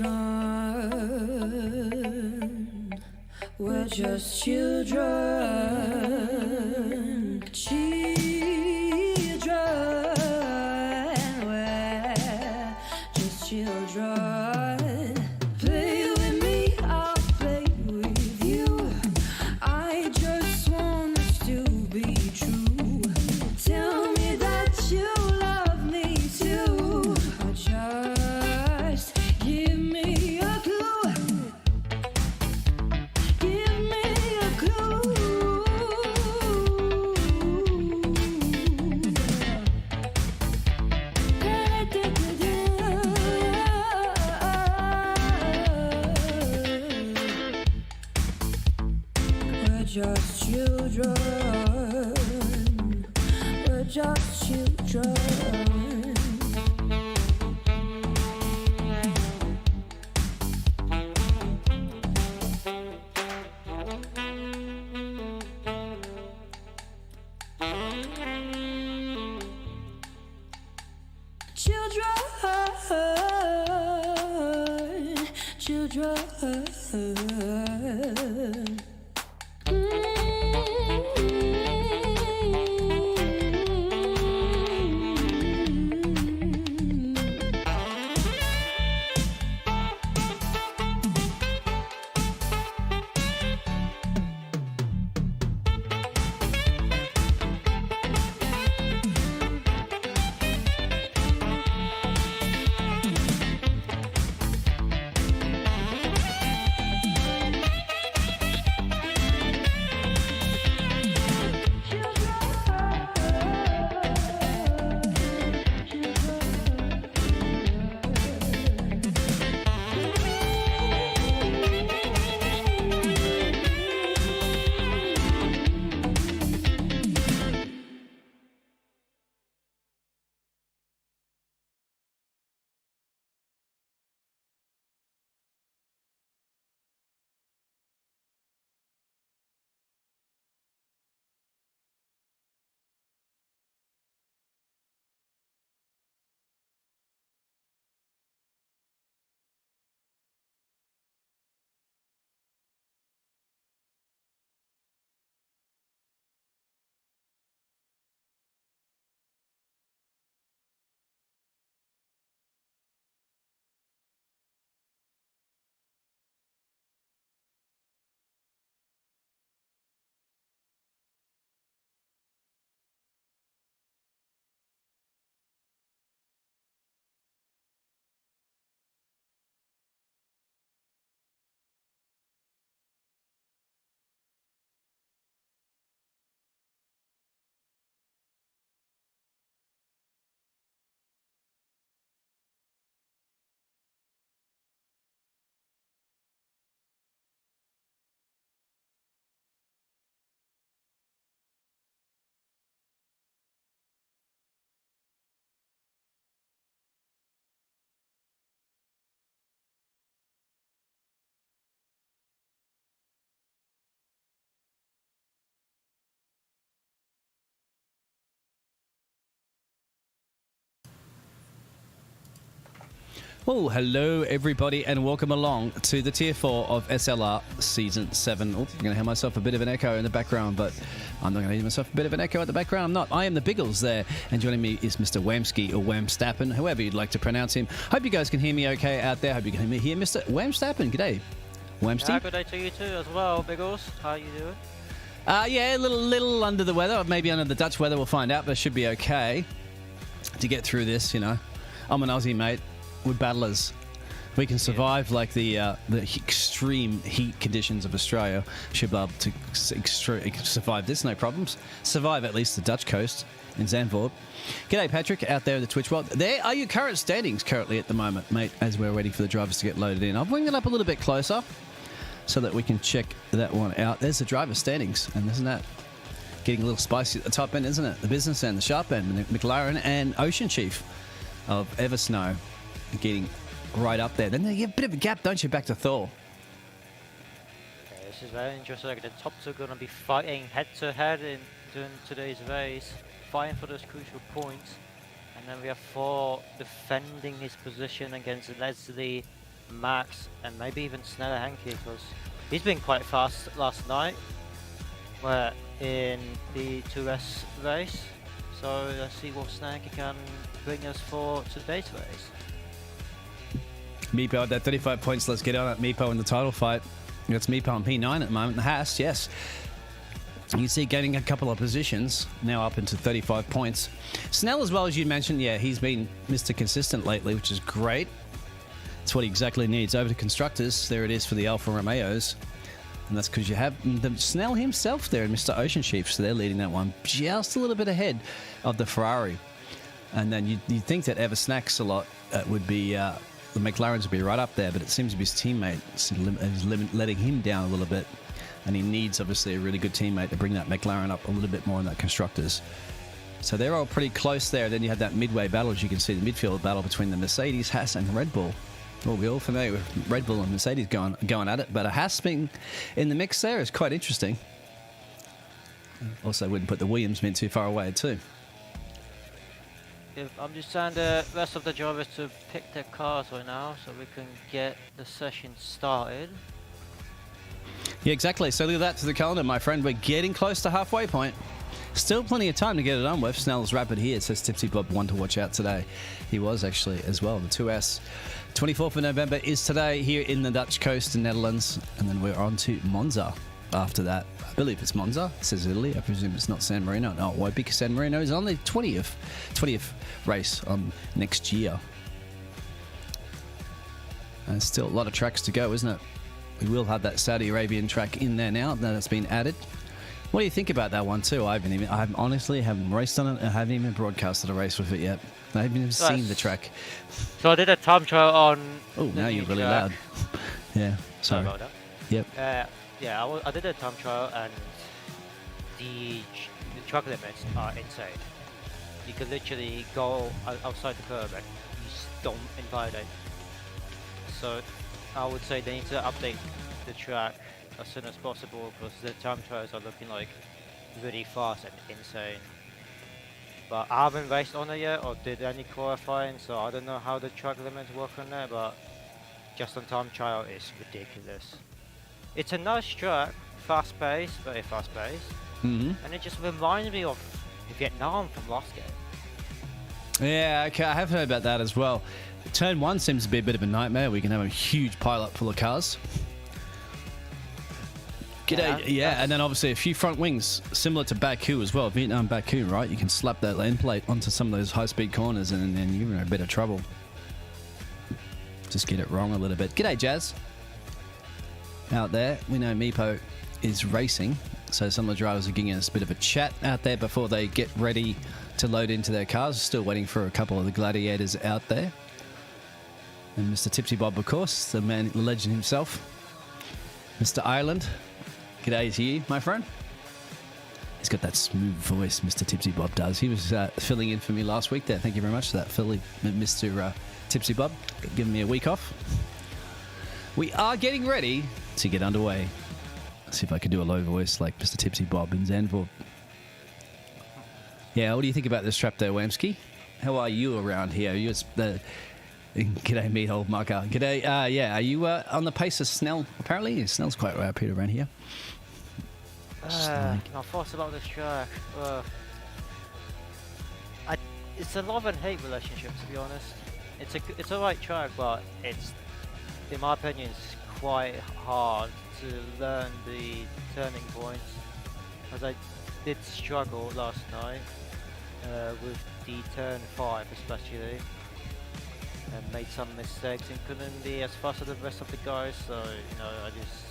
children. We're just children. Children. We're just children. Play with me, I'll play with you. I just want us to be true. Tell me that you love me too. Or just give me a clue. Give me a clue. We're just children. We're just children. Children, children. Well, hello everybody and welcome along to the Tier 4 of SLR Season 7. Oh, I'm going to have myself a bit of an echo in the background, but I'm not going to have myself a bit of an echo at the background. I'm not. I am the Biggles there, and joining me is Mr. Whamsky or Whamstappen, however you'd like to pronounce him. Hope you guys can hear me okay out there. Hope you can hear Mr. Whamstappen. G'day. Whamsty. Good day to you too as well, Biggles. How are you doing? Yeah, a little under the weather, or maybe under the Dutch weather. We'll find out, but it should be okay to get through this, you know. I'm an Aussie, mate. We're battlers. We can survive like the extreme heat conditions of Australia. Should be able to survive this, no problems. Survive at least the Dutch coast in Zandvoort. G'day, Patrick, out there in the Twitch world. There are your current standings currently at the moment, mate, as we're waiting for the drivers to get loaded in. I'll bring it up a little bit closer so that we can check that one out. There's the driver standings, and isn't that getting a little spicy at the top end, isn't it? The business end, the sharp end, McLaren and Ocean Chief of Eversnow getting right up there. Then you have a bit of a gap, don't you, back to Thor? Okay, this is very interesting. Like the top two are going to be fighting head-to-head during today's race, fighting for those crucial points. And then we have Thor defending his position against Leslie Max, and maybe even Sneller Henke, because he's been quite fast last night in the 2S race. So let's see what Sneller Henke can bring us for today's race. Meepo at that 35 points. Let's get on at Meepo in the title fight. It's Meepo on P9 at the moment. The Haas, yes. You can see gaining a couple of positions, now up into 35 points. Snell, as well, as you mentioned, yeah, he's been Mr. Consistent lately, which is great. That's what he exactly needs. Over to Constructors. There it is for the Alfa Romeos. And that's because you have the Snell himself there and Mr. Ocean Chief, so they're leading that one just a little bit ahead of the Ferrari. And then you'd think that Ever Snacks a lot would be... the McLarens would be right up there, but it seems to be his teammate is letting him down a little bit. And he needs, obviously, a really good teammate to bring that McLaren up a little bit more in that Constructors. So they're all pretty close there. Then you have that midway battle, as you can see, the midfield battle between the Mercedes, Haas, and Red Bull. Well, we're all familiar with Red Bull and Mercedes going at it, but a Haas being in the mix there is quite interesting. Also, wouldn't put the Williams mint too far away, too. I'm just telling the rest of the drivers to pick their cars right now so we can get the session started. Yeah, exactly. So look at that to the calendar, my friend. We're getting close to halfway point. Still plenty of time to get it on with. Snell's rapid here. It says Tipsy Bob, one to watch out today. He was actually as well. The 2S. 24th of November is today here in the Dutch coast in Netherlands. And then we're on to Monza after that. I believe it's Monza. It says Italy. I presume it's not San Marino. No, it won't be, because San Marino is on the 20th race next year. And still a lot of tracks to go, isn't it? We will have that Saudi Arabian track in there now that it's been added. What do you think about that one too? I honestly haven't raced on it. I haven't even broadcasted a race with it yet. I haven't even seen the track. So I did a time trial on. Oh, now you're really loud. Yeah, sorry. About that. Yep. Yeah, I did a time trial, and the track limits are insane. You can literally go outside the curb and you don't invalidate. So I would say they need to update the track as soon as possible, because the time trials are looking like really fast and insane. But I haven't raced on it yet or did any qualifying, so I don't know how the track limits work on there, but just on time trial is ridiculous. It's a nice track, fast paced, very fast paced, and it just reminds me of Vietnam from last game. Yeah, okay, I have heard about that as well. Turn 1 seems to be a bit of a nightmare. We can have a huge pileup full of cars. G'day, yeah, and then obviously a few front wings, similar to Baku as well. Vietnam Baku, right? You can slap that end plate onto some of those high-speed corners and then you're in a bit of trouble. Just get it wrong a little bit. G'day, Jazz. Out there, we know Meepo is racing, so some of the drivers are giving us a bit of a chat out there before they get ready to load into their cars. Still waiting for a couple of the gladiators out there. And Mr. Tipsy Bob, of course, the man, the legend himself. Mr. Ireland. G'day to you, my friend. He's got that smooth voice, Mr. Tipsy Bob does. He was filling in for me last week there. Thank you very much for that, Philly, Mr. Tipsy Bob, giving me a week off. We are getting ready to get underway. Let's see if I can do a low voice like Mr. Tipsy Bob in Zandvoort. Yeah, what do you think about this trap there, Wamsky? How are you around here? You G'day, meat old mucker. G'day. Yeah, are you on the pace of Snell? Apparently, Snell's quite rapid around here. My thoughts about this track. It's a love and hate relationship, to be honest. It's a right track, but it's, in my opinion, it's quite hard to learn the turning points, as I did struggle last night with the turn 5 especially, and made some mistakes and couldn't be as fast as the rest of the guys, so I just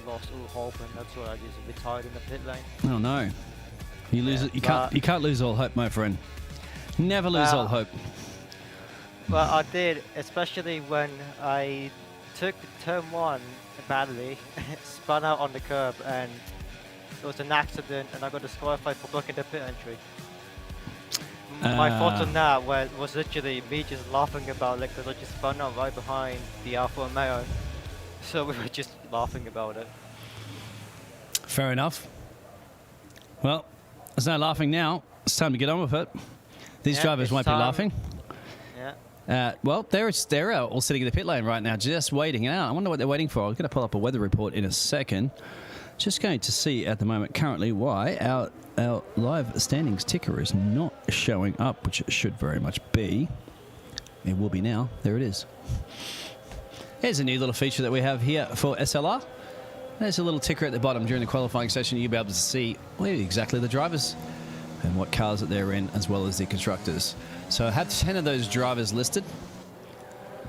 lost all hope, and that's why I just retired in the pit lane. Oh no. You lose it. You can't lose all hope, my friend. Never lose all hope. Well, I did, especially when I took turn 1 badly, spun out on the curb, and it was an accident, and I got disqualified for blocking the pit entry. My thoughts on that was literally me just laughing about it, because I just spun out right behind the Alfa Romeo. So we were just laughing about it. Fair enough. Well, there's no laughing now. It's time to get on with it. These drivers won't be laughing. Yeah, Well, they're all sitting in the pit lane right now, just waiting out. I wonder what they're waiting for. I'm going to pull up a weather report in a second. Just going to see at the moment currently why our live standings ticker is not showing up, which it should very much be. It will be now. There it is. Here's a new little feature that we have here for SLR. There's a little ticker at the bottom during the qualifying session. You'll be able to see exactly the drivers and what cars that they're in, as well as the constructors. So I have 10 of those drivers listed.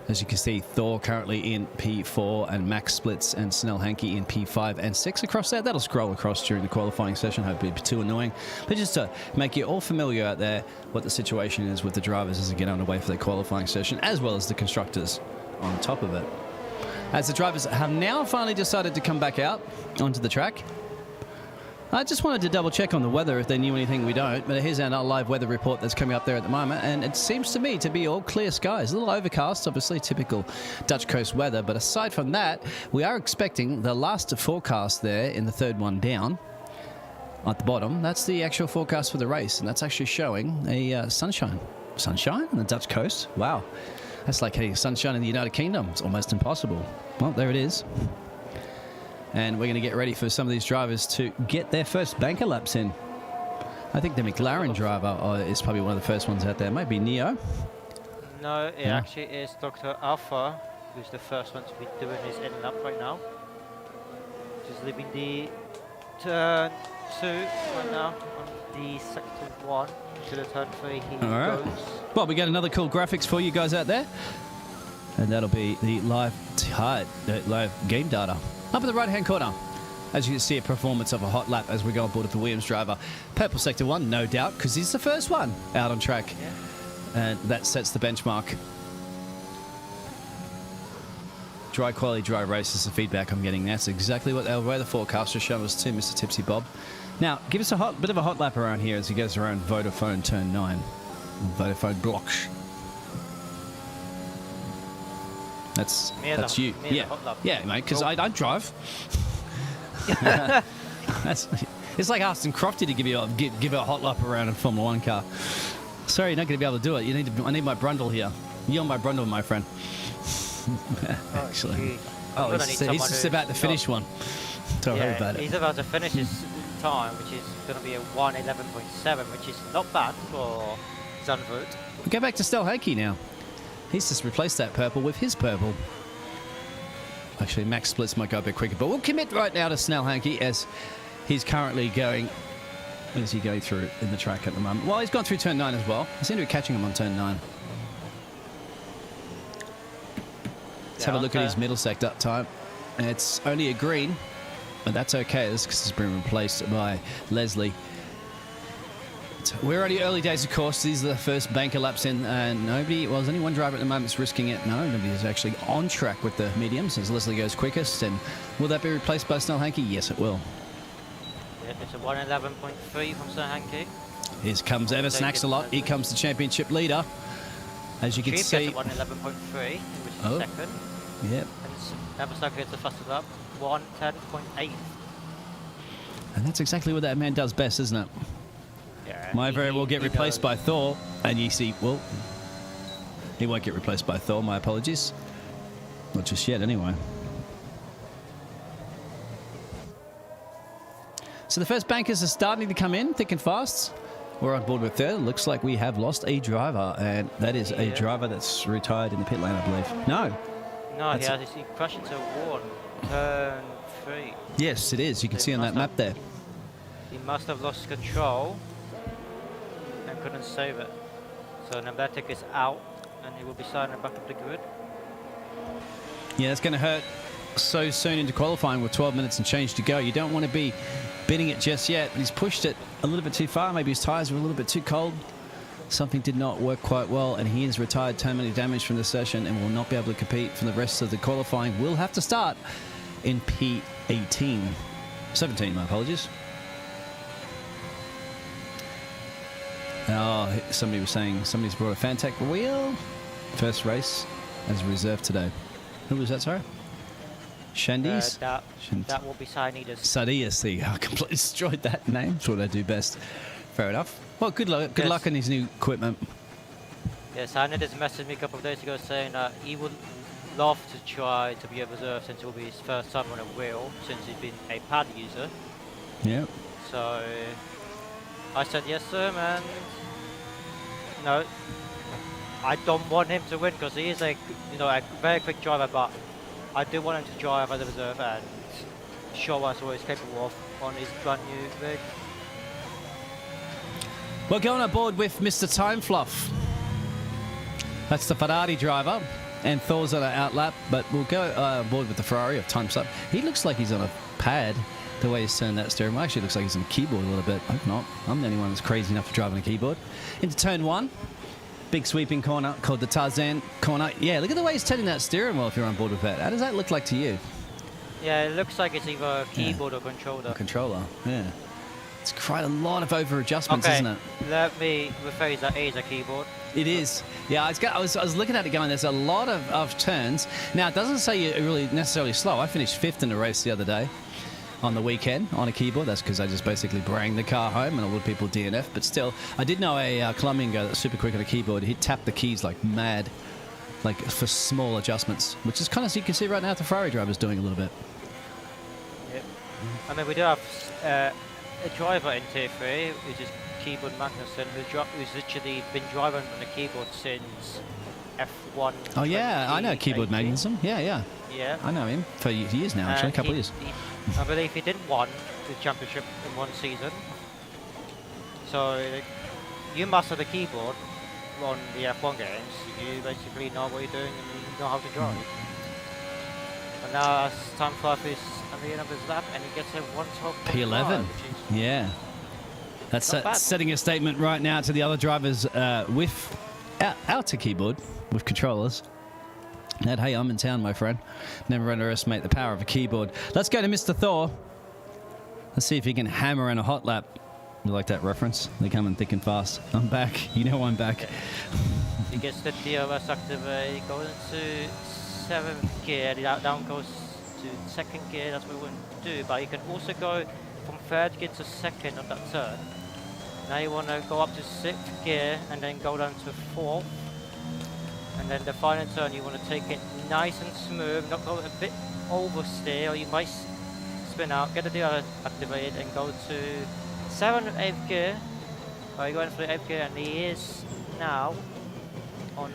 As you can see, Thor currently in P4 and Max Splits and Snell Hankey in P5 and 6 across there. That'll scroll across during the qualifying session. Hopefully it'll be too annoying. But just to make you all familiar out there what the situation is with the drivers as they get underway for their qualifying session, as well as the constructors on top of it. As the drivers have now finally decided to come back out onto the track. I just wanted to double check on the weather if they knew anything we don't, but here's our live weather report that's coming up there at the moment, and it seems to me to be all clear skies. A little overcast, obviously typical Dutch coast weather, but aside from that, we are expecting the last forecast there in the third one down at the bottom. That's the actual forecast for the race, and that's actually showing a sunshine. Sunshine on the Dutch coast? Wow. That's like getting sunshine in the United Kingdom. It's almost impossible. Well, there it is. And we're going to get ready for some of these drivers to get their first banker laps in. I think the McLaren driver is probably one of the first ones out there. Maybe Neo. No, it actually is Dr. Alpha, who's the first one to be doing his in lap right now. Just leaving the turn 2 right now on the sector 1 to the turn 3. He goes. Well, we got another cool graphics for you guys out there. And that'll be the live game data. Up in the right-hand corner, as you can see, a performance of a hot lap as we go on board with the Williams driver. Purple Sector 1, no doubt, because he's the first one out on track. Yeah. And that sets the benchmark. Dry quality, dry race is the feedback I'm getting. That's exactly what the weather forecast has shown us too, Mr. Tipsy Bob. Now, give us a bit of a hot lap around here as he goes around Vodafone Turn 9. Vodafone Blocks. That's you. Yeah, mate, because I don't drive. It's like asking Crofty to give you a hot lap around a Formula 1 car. Sorry, you're not going to be able to do it. I need my Brundle here. You're my Brundle, my friend. Actually. He's just about to finish one. Don't worry about it. He's about to finish his time, which is going to be a 1:11.7, which is not bad for Zandvoort. We'll go back to Snell Hankey now. He's just replaced that purple with his purple. Actually, Max Splits might go a bit quicker, but we'll commit right now to Snell Hankey as he's currently going. What is he going through in the track at the moment? Well, he's gone through turn 9 as well. I seem to be catching him on turn 9. Let's have a look at his middle sector time. It's only a green, but that's okay. This because it's been replaced by Leslie. We're only early days, of course. These are the first banker laps in, and there's only one driver at the moment that's risking it. No, nobody is actually on track with the mediums as Leslie goes quickest. And will that be replaced by Snell Hankey? Yes, it will. Yeah, it's a 1:11.3 from Snell Hankey. Here comes Ever Snacksalot. Here comes the championship leader. As you can see. 1:11.3, which is second. Yep. And Ever Snack gets the fastest lap, 1:10.8. And that's exactly what that man does best, isn't it? Yeah, Might very well get replaced by Thor, and you see, well, he won't get replaced by Thor, my apologies. Not just yet, anyway. So the first bankers are starting to come in, thick and fast. We're on board with third. Looks like we have lost a driver, and that is a driver that's retired in the pit lane, I believe. No, he crashed into a wall on turn 3. Yes, it is. You can see on that map there. He must have lost control and couldn't save it. So Nembetic is out, and he will be starting back up the grid. Yeah, it's going to hurt so soon into qualifying with 12 minutes and change to go. You don't want to be bidding it just yet. He's pushed it a little bit too far. Maybe his tyres were a little bit too cold. Something did not work quite well, and he is retired terminally damaged from the session and will not be able to compete for the rest of the qualifying. Will have to start in P18. 17, my apologies. Oh, somebody was saying somebody's brought a Fantech wheel. First race as a reserve today. Who was that, sorry? Shandies? That will be Sanidas. Sadias, I completely destroyed that name. That's what I do best. Fair enough. Well, good luck on his new equipment. Yes, Hannah just messaged me a couple of days ago saying that he would love to try to be a reserve since it will be his first time on a wheel since he's been a pad user. Yeah. So I said yes sir, and no, I don't want him to win because he is a a very quick driver, but I do want him to drive as a reserve and show us what he's capable of on his brand new rig. We're going aboard with Mr. Time Fluff. That's the Ferrari driver, and Thor's on an outlap, but we'll go aboard with the Ferrari of Time Fluff. He looks like he's on a pad, the way he's turned that steering wheel. Actually looks like he's on a keyboard a little bit. I hope not. I'm the only one that's crazy enough to drive on a keyboard. Into turn 1. Big sweeping corner called the Tarzan corner. Yeah, look at the way he's turning that steering wheel if you're on board with that. How does that look like to you? Yeah, it looks like it's either a keyboard or controller. A controller, yeah. It's quite a lot of over adjustments, Okay, isn't it? let me rephrase that. It is a keyboard. It is. Yeah, I was looking at it going, there's a lot of turns. Now, it doesn't say you're really necessarily slow. I finished 5th in a race the other day on the weekend on a keyboard. That's because I just basically bring the car home and a lot of people DNF. But still, I did know a Colombian guy that's super quick on a keyboard. He tapped the keys like mad, like for small adjustments, which is kind of, so you can see right now the Ferrari driver's doing a little bit. Yep. I mean, we do have a driver in Tier 3, which is Keyboard Magnussen, who's literally been driving on the keyboard since F1. Oh yeah, I know Keyboard Magnussen. Yeah. Yeah. I know him for years now, actually, a couple of years. I believe he did won the championship in one season. So you master the keyboard on the F1 games, you basically know what you're doing and you know how to drive. And now as Time Fluff is at the end of his lap and he gets a 112.5, P11. Yeah. That's setting a statement right now to the other drivers with out to keyboard with controllers. That, hey, I'm in town, my friend. Never underestimate the power of a keyboard. Let's go to Mr. Thor. Let's see if he can hammer in a hot lap. You like that reference? They're coming thick and fast. I'm back. You know I'm back. He gets the DRS activate, goes into 7th gear, down goes to 2nd gear, that's what we want to do. But you can also go from 3rd gear to 2nd on that turn. Now you want to go up to 6th gear and then go down to 4th. And then the final turn you want to take it nice and smooth, not go a bit oversteer, or you might spin out, get the DRS activated and go to 7th and 8th gear. You're going for the 8th gear and he is now on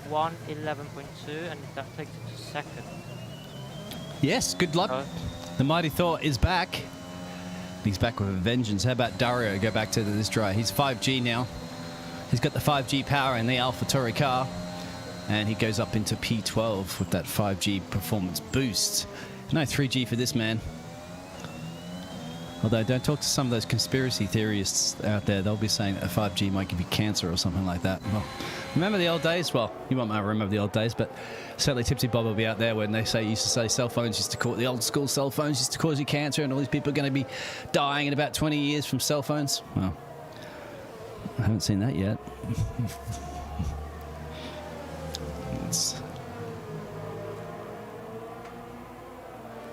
111.2 and that takes him to 2nd. Yes, good luck. The Mighty Thor is back. He's back with a vengeance. How about Dario? Go back to this dry. He's 5G now. He's got the 5G power in the AlphaTauri car. And he goes up into P12 with that 5G performance boost. No 3G for this man. Although, don't talk to some of those conspiracy theorists out there. They'll be saying that 5G might give you cancer or something like that. Well, remember the old days? Well, you won't remember the old days, but certainly Tipsy Bob will be out there when they used to say cell phones used to cause, the old school cell phones used to cause you cancer and all these people are going to be dying in about 20 years from cell phones. Well, I haven't seen that yet.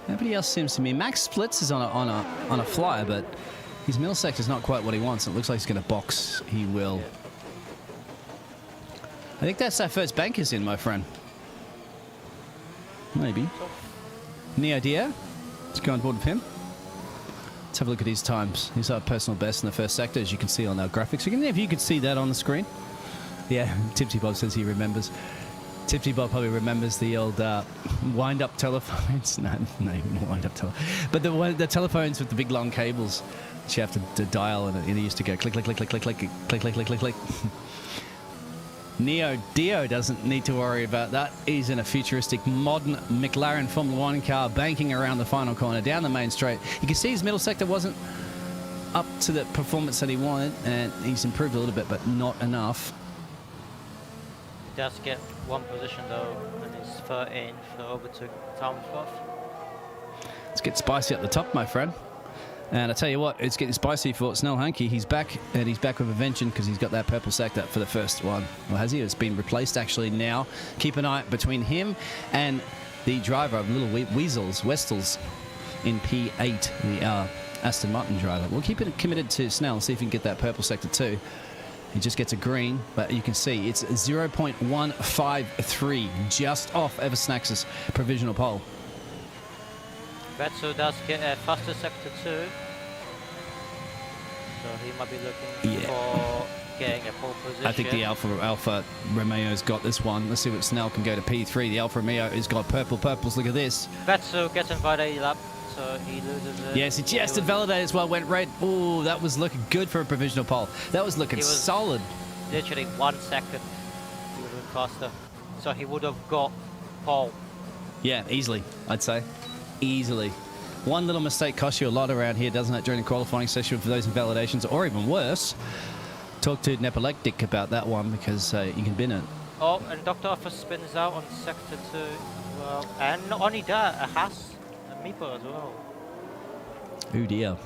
Nobody else seems to be. Max Splits is on a flyer, but his middle sector's not quite what he wants. It looks like he's going to box. He will. I think that's our first bankers in, my friend. Maybe. Neo Dio. Let's go on board with him. Let's have a look at his times. He's our personal best in the first sector, as you can see on our graphics. If you could see that on the screen. Yeah, Tipsy Bob says he remembers. Tipsy Bob probably remembers the old wind-up telephones. No, wind-up telephones. But the telephones with the big long cables that you have to dial, and it used to go click, click, click, click, click, click, click, click, click, click, click. Neo Dio doesn't need to worry about that. He's in a futuristic, modern McLaren Formula 1 car, banking around the final corner, down the main straight. You can see his middle sector wasn't up to the performance that he wanted, and he's improved a little bit, but not enough. He does get one position though, and he's 13th, so over to Time Fluff. Let's get spicy at the top, my friend. And I tell you what, it's getting spicy for Snell Hanke. He's back, and he's back with a vengeance because he's got that purple sector for the first one. Well, has he? It's been replaced actually now. Keep an eye between him and the driver of Little Weasels, Westels, in P8, the Aston Martin driver. We'll keep it committed to Snell and see if we can get that purple sector too. He just gets a green, but you can see it's 0.153, just off Eversnax's provisional pole. Vettel does get a faster sector 2. So he might be looking for getting a pole position. I think the Alfa Romeo's got this one. Let's see what Snell can go to P3. The Alfa Romeo has got purples. Look at this. Vettel gets invalidated lap, so he loses it. Yes, he just invalidated as well. Went red. Oh, that was looking good for a provisional pole. That was looking solid. Literally 1 second. He would have been faster. So he would have got pole. Yeah, easily, I'd say. Easily. One little mistake costs you a lot around here, doesn't it, during the qualifying session for those invalidations, or even worse. Talk to Nepolectic about that one because you can bin it. Oh, and Dr. Offer spins out on sector 2 as well. And not only that, a Haas and Meepo as well. Oh dear.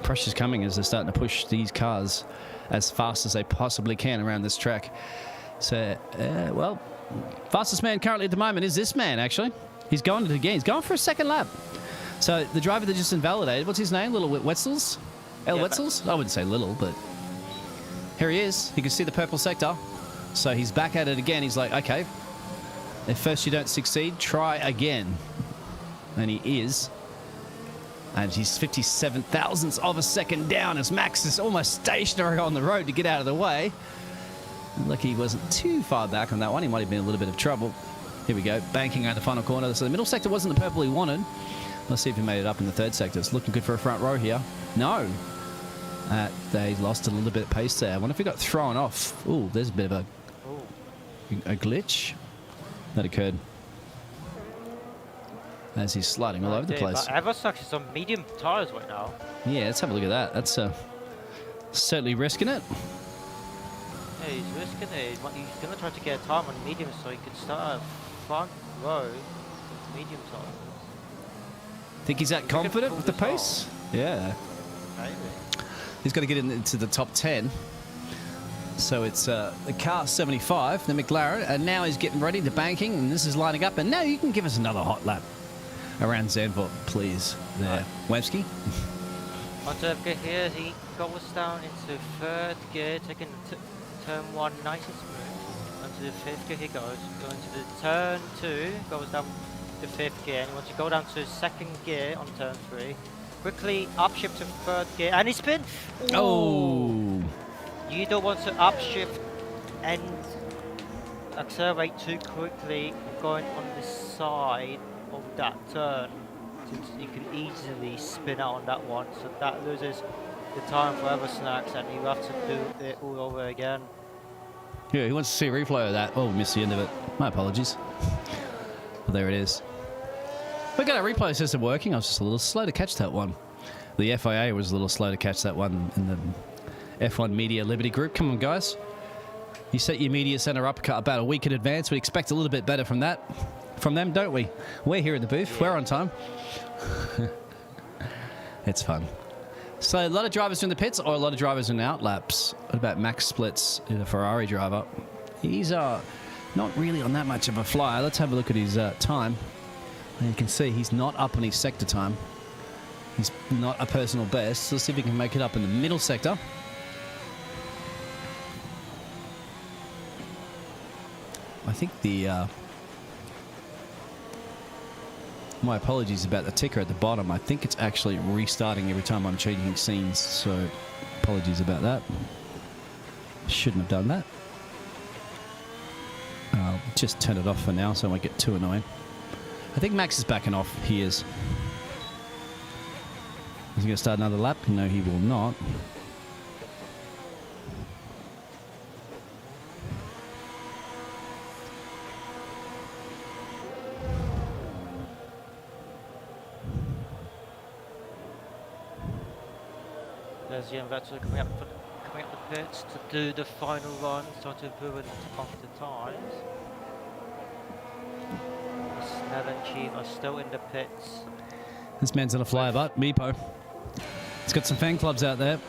Pressure's coming as they're starting to push these cars as fast as they possibly can around this track. So, well, fastest man currently at the moment is this man, actually. He's going it again. He's going for a second lap. So the driver that just invalidated, what's his name? Little Wetzels? Wetzels? I wouldn't say little, but here he is. You can see the purple sector. So he's back at it again. He's like, okay, if first you don't succeed, try again. And he is. And he's 57 thousandths of a second down as Max is almost stationary on the road to get out of the way. Lucky he wasn't too far back on that one. He might have been in a little bit of trouble. Here we go, banking out the final corner. So the middle sector wasn't the purple he wanted. Let's see if he made it up in the third sector. It's looking good for a front row here. No. They lost a little bit of pace there. I wonder if he got thrown off. Ooh, there's a bit of a glitch that occurred as he's sliding all over the place. Eversax is on medium tyres right now. Yeah, let's have a look at that. That's certainly risking it. Yeah, he's risking it. He's going to try to get a time on medium so he can start a front row with medium tyres. Think he's that confident with the pace? Yeah. Maybe. He's got to get into the top 10. So it's the car 75, the McLaren, and now he's getting ready to banking, and this is lining up. And now you can give us another hot lap around Zandvoort, please. There. Webski. On third gear here, he goes down into third gear, taking turn 1 nice and smooth. Onto the fifth gear he goes. Going to the turn 2, goes down to fifth gear, and he wants to go down to second gear on turn 3. Quickly upshift to third gear, and he spin. Oh! You don't want to upshift and accelerate too quickly going on the side of that turn, since you can easily spin out on that one. So that loses the time for Eversnax, and you have to do it all over again. Yeah, he wants to see a replay of that. Oh, missed the end of it. My apologies. Well, there it is. We got our replay system working. I was just a little slow to catch that one. The FIA was a little slow to catch that one in the F1 Media Liberty Group. Come on, guys. You set your media center up about a week in advance. We expect a little bit better from that, from them, don't we? We're here in the booth. Yeah. We're on time. It's fun. So a lot of drivers in the pits or a lot of drivers in out laps. What about Max Splits, the Ferrari driver? He's not really on that much of a flyer. Let's have a look at his time. And you can see he's not up on his sector time. He's not a personal best. So let's see if he can make it up in the middle sector. I think the... my apologies about the ticker at the bottom. I think it's actually restarting every time I'm changing scenes. So apologies about that. Shouldn't have done that. I'll just turn it off for now so I won't get too annoying. I think Max is backing off. He is. Is he going to start another lap? No, he will not. There's Jan Vettel coming up the pits to do the final run, start to ruin off the times. Snell and Chief are still in the pits. This man's on a flyer butt, Meepo. He's got some fan clubs out there.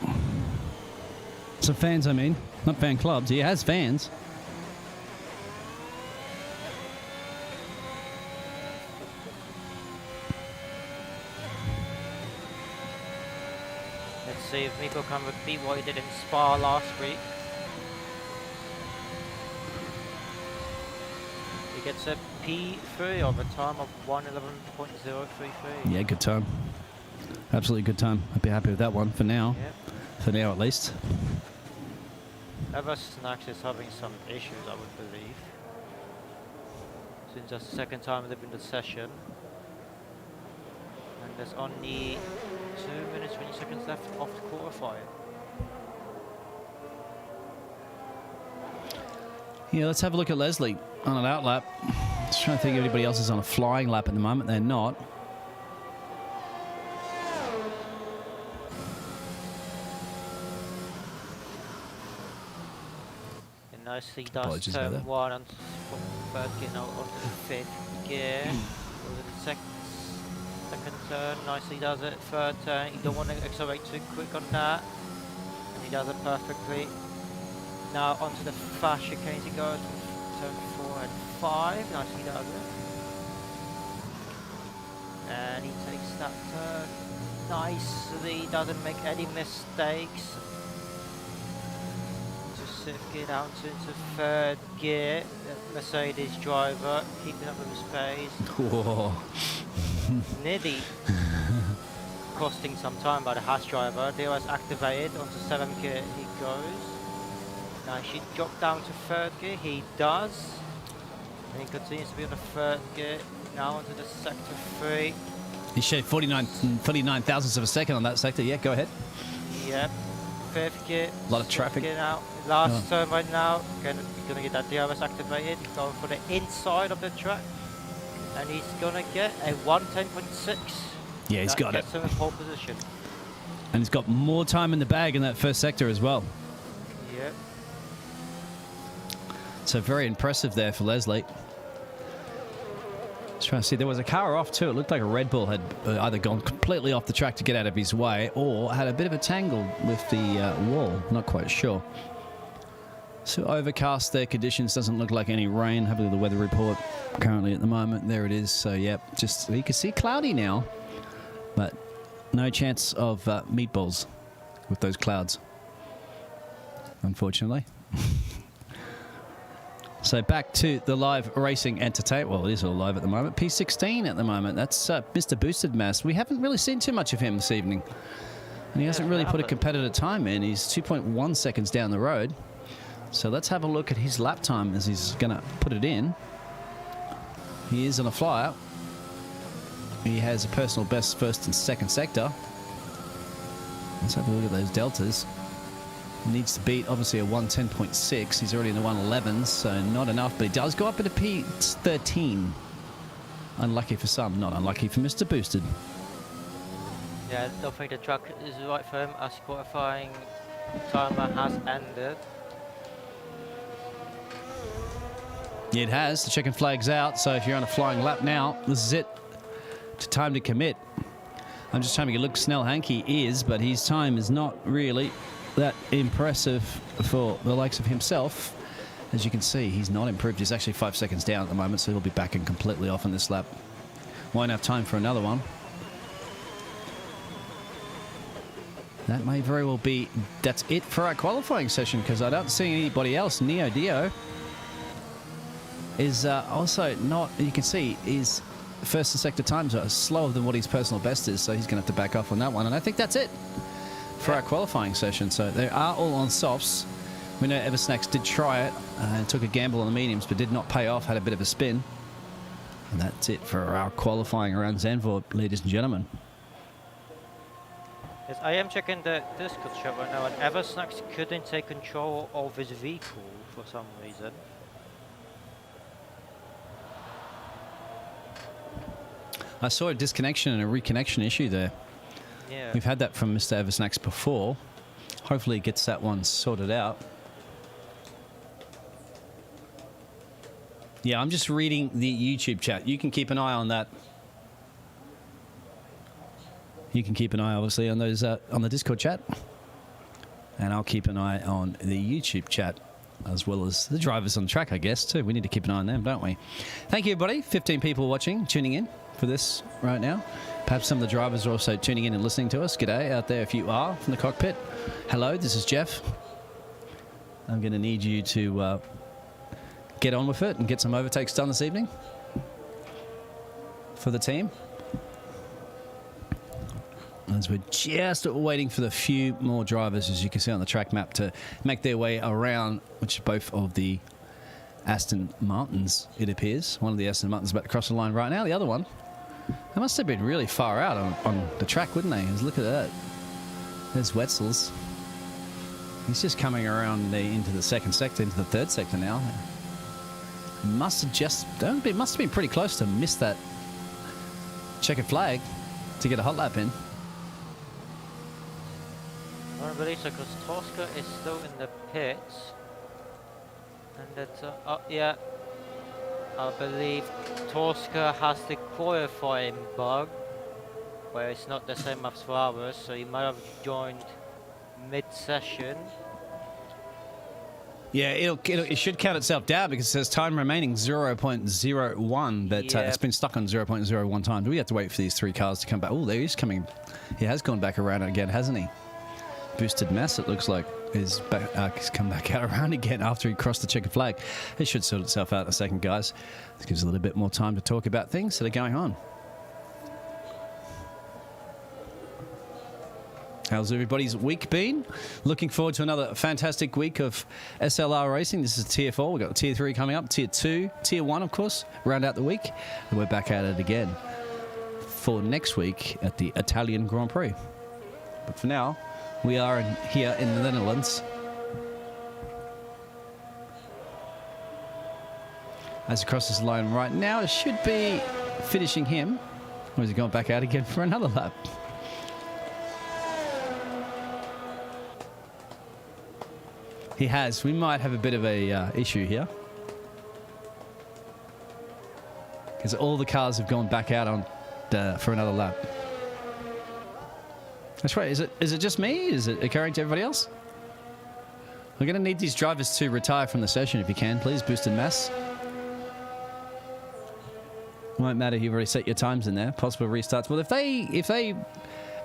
Some fans, I mean. Not fan clubs. He has fans. Let's see if Meepo can repeat what he did in Spa last week. He gets a P3 of a time of 1:11.033. Yeah, good time. Absolutely good time. I'd be happy with that one for now. Yep. For now, at least. Ever Snacks is having some issues, I would believe. Since that's the second time they've been in the session. And there's only 2 minutes, 20 seconds left of the qualifier. Yeah, let's have a look at Leslie on an out lap. Just trying to think if anybody else is on a flying lap at the moment. They're not. And nicely does Apologies about turn that. one and from third gear now onto the fifth gear. With the second turn, nicely does it. Third turn, you don't want to accelerate too quick on that. And he does it perfectly. Now onto the fast chicane he goes from turn 4 and 5. Nicely does it. And he takes that turn nicely, doesn't make any mistakes. Just get down into third gear. The Mercedes driver keeping up with his pace. Whoa. Nearly costing some time by the Haas driver. DRS activated onto 7th gear he goes. Now he should drop down to third gear, he does. And he continues to be on the third gear, now onto the sector 3. He showed 49 thousandths of a second on that sector. Yeah, go ahead. Yep, 5th gear. A lot of traffic. Gear now. Last turn right now, gonna get that DRS activated. He's going for the inside of the track. And he's gonna get a 110.6. Yeah, he's got it. Gets him in pole position. And he's got more time in the bag in that first sector as well. Yep. So very impressive there for Leslie. Just trying to see, there was a car off too. It looked like a Red Bull had either gone completely off the track to get out of his way or had a bit of a tangle with the wall. Not quite sure. So overcast there, conditions, doesn't look like any rain. Have a look at the weather report currently at the moment. There it is. So yeah, just you can see cloudy now, but no chance of meatballs with those clouds, unfortunately. So back to the live racing entertainment. Well, it is all live at the moment. P16 at the moment. That's Mr. Boosted Mass. We haven't really seen too much of him this evening. And he hasn't really put a competitive time in. He's 2.1 seconds down the road. So let's have a look at his lap time as he's going to put it in. He is on a flyer. He has a personal best first and second sector. Let's have a look at those deltas. He needs to beat, obviously, a 110.6. He's already in the 111s, so not enough. But he does go up at a P13. Unlucky for some, not unlucky for Mr. Boosted. Yeah, don't think the track is right for him as qualifying timer has ended. Yeah, it has. The checkered flag's out, so if you're on a flying lap now, this is it. Time to commit. I'm just trying to look Snell Hankey is, but his time is not really that impressive for the likes of himself. As you can see, he's not improved. He's actually 5 seconds down at the moment, so he'll be backing completely off on this lap. Won't have time for another one. That may very well be, that's it for our qualifying session, because I don't see anybody else. Neo Dio is also not, you can see, his first and sector times are slower than what his personal best is, so he's going to have to back off on that one. And I think that's it for our qualifying session. So they are all on softs. We know Eversnacks did try it and took a gamble on the mediums, but did not pay off, had a bit of a spin. And that's it for our qualifying around Zandvoort, ladies and gentlemen. Yes, I am checking the Discord chat right now, and Eversnacks couldn't take control of his vehicle for some reason. I saw a disconnection and a reconnection issue there. Yeah. We've had that from Mr. Eversnacks before. Hopefully he gets that one sorted out. Yeah, I'm just reading the YouTube chat. You can keep an eye on that. You can keep an eye, obviously, on those on the Discord chat. And I'll keep an eye on the YouTube chat, as well as the drivers on the track, I guess, too. We need to keep an eye on them, don't we? Thank you, everybody. 15 people watching, tuning in for this right now. Perhaps some of the drivers are also tuning in and listening to us. G'day out there if you are from the cockpit. Hello, this is Jeff. I'm going to need you to get on with it and get some overtakes done this evening for the team. As we're just waiting for the few more drivers, as you can see on the track map, to make their way around, which both of the Aston Martins, it appears. One of the Aston Martins about to cross the line right now. The other one, they must have been really far out on the track, wouldn't they? Because look at that. There's Wetzel's. He's just coming around into the second sector, into the third sector now. Must have been pretty close to miss that checkered flag to get a hot lap in. I don't believe so, because Tosca is still in the pits. And that's, yeah. I believe Tosca has the qualifying bug, where it's not the same as for ours, so he might have joined mid-session. Yeah, it should count itself down because it says time remaining 0.01, but it's been stuck on 0.01 times. We have to wait for these 3 cars to come back. Oh, there he's coming. He has gone back around again, hasn't he? Boosted Mass, it looks like, is back. He's come back out around again after he crossed the checkered flag. It should sort itself out in a second, guys. This gives a little bit more time to talk about things that are going on. How's everybody's week been? Looking forward to another fantastic week of SLR racing. This is Tier 4. We've got Tier 3 coming up, Tier 2, Tier 1, of course, round out the week. And we're back at it again for next week at the Italian Grand Prix. But for now, we are here in the Netherlands. As he crosses the line right now, it should be finishing him. Or is he going back out again for another lap? He has. We might have a bit of a issue here. Because all the cars have gone back out on for another lap. That's right. Is it just me? Is it occurring to everybody else? We're going to need these drivers to retire from the session if you can, please. Boosted Mass. Won't matter. You've already set your times in there. Possible restarts. Well, if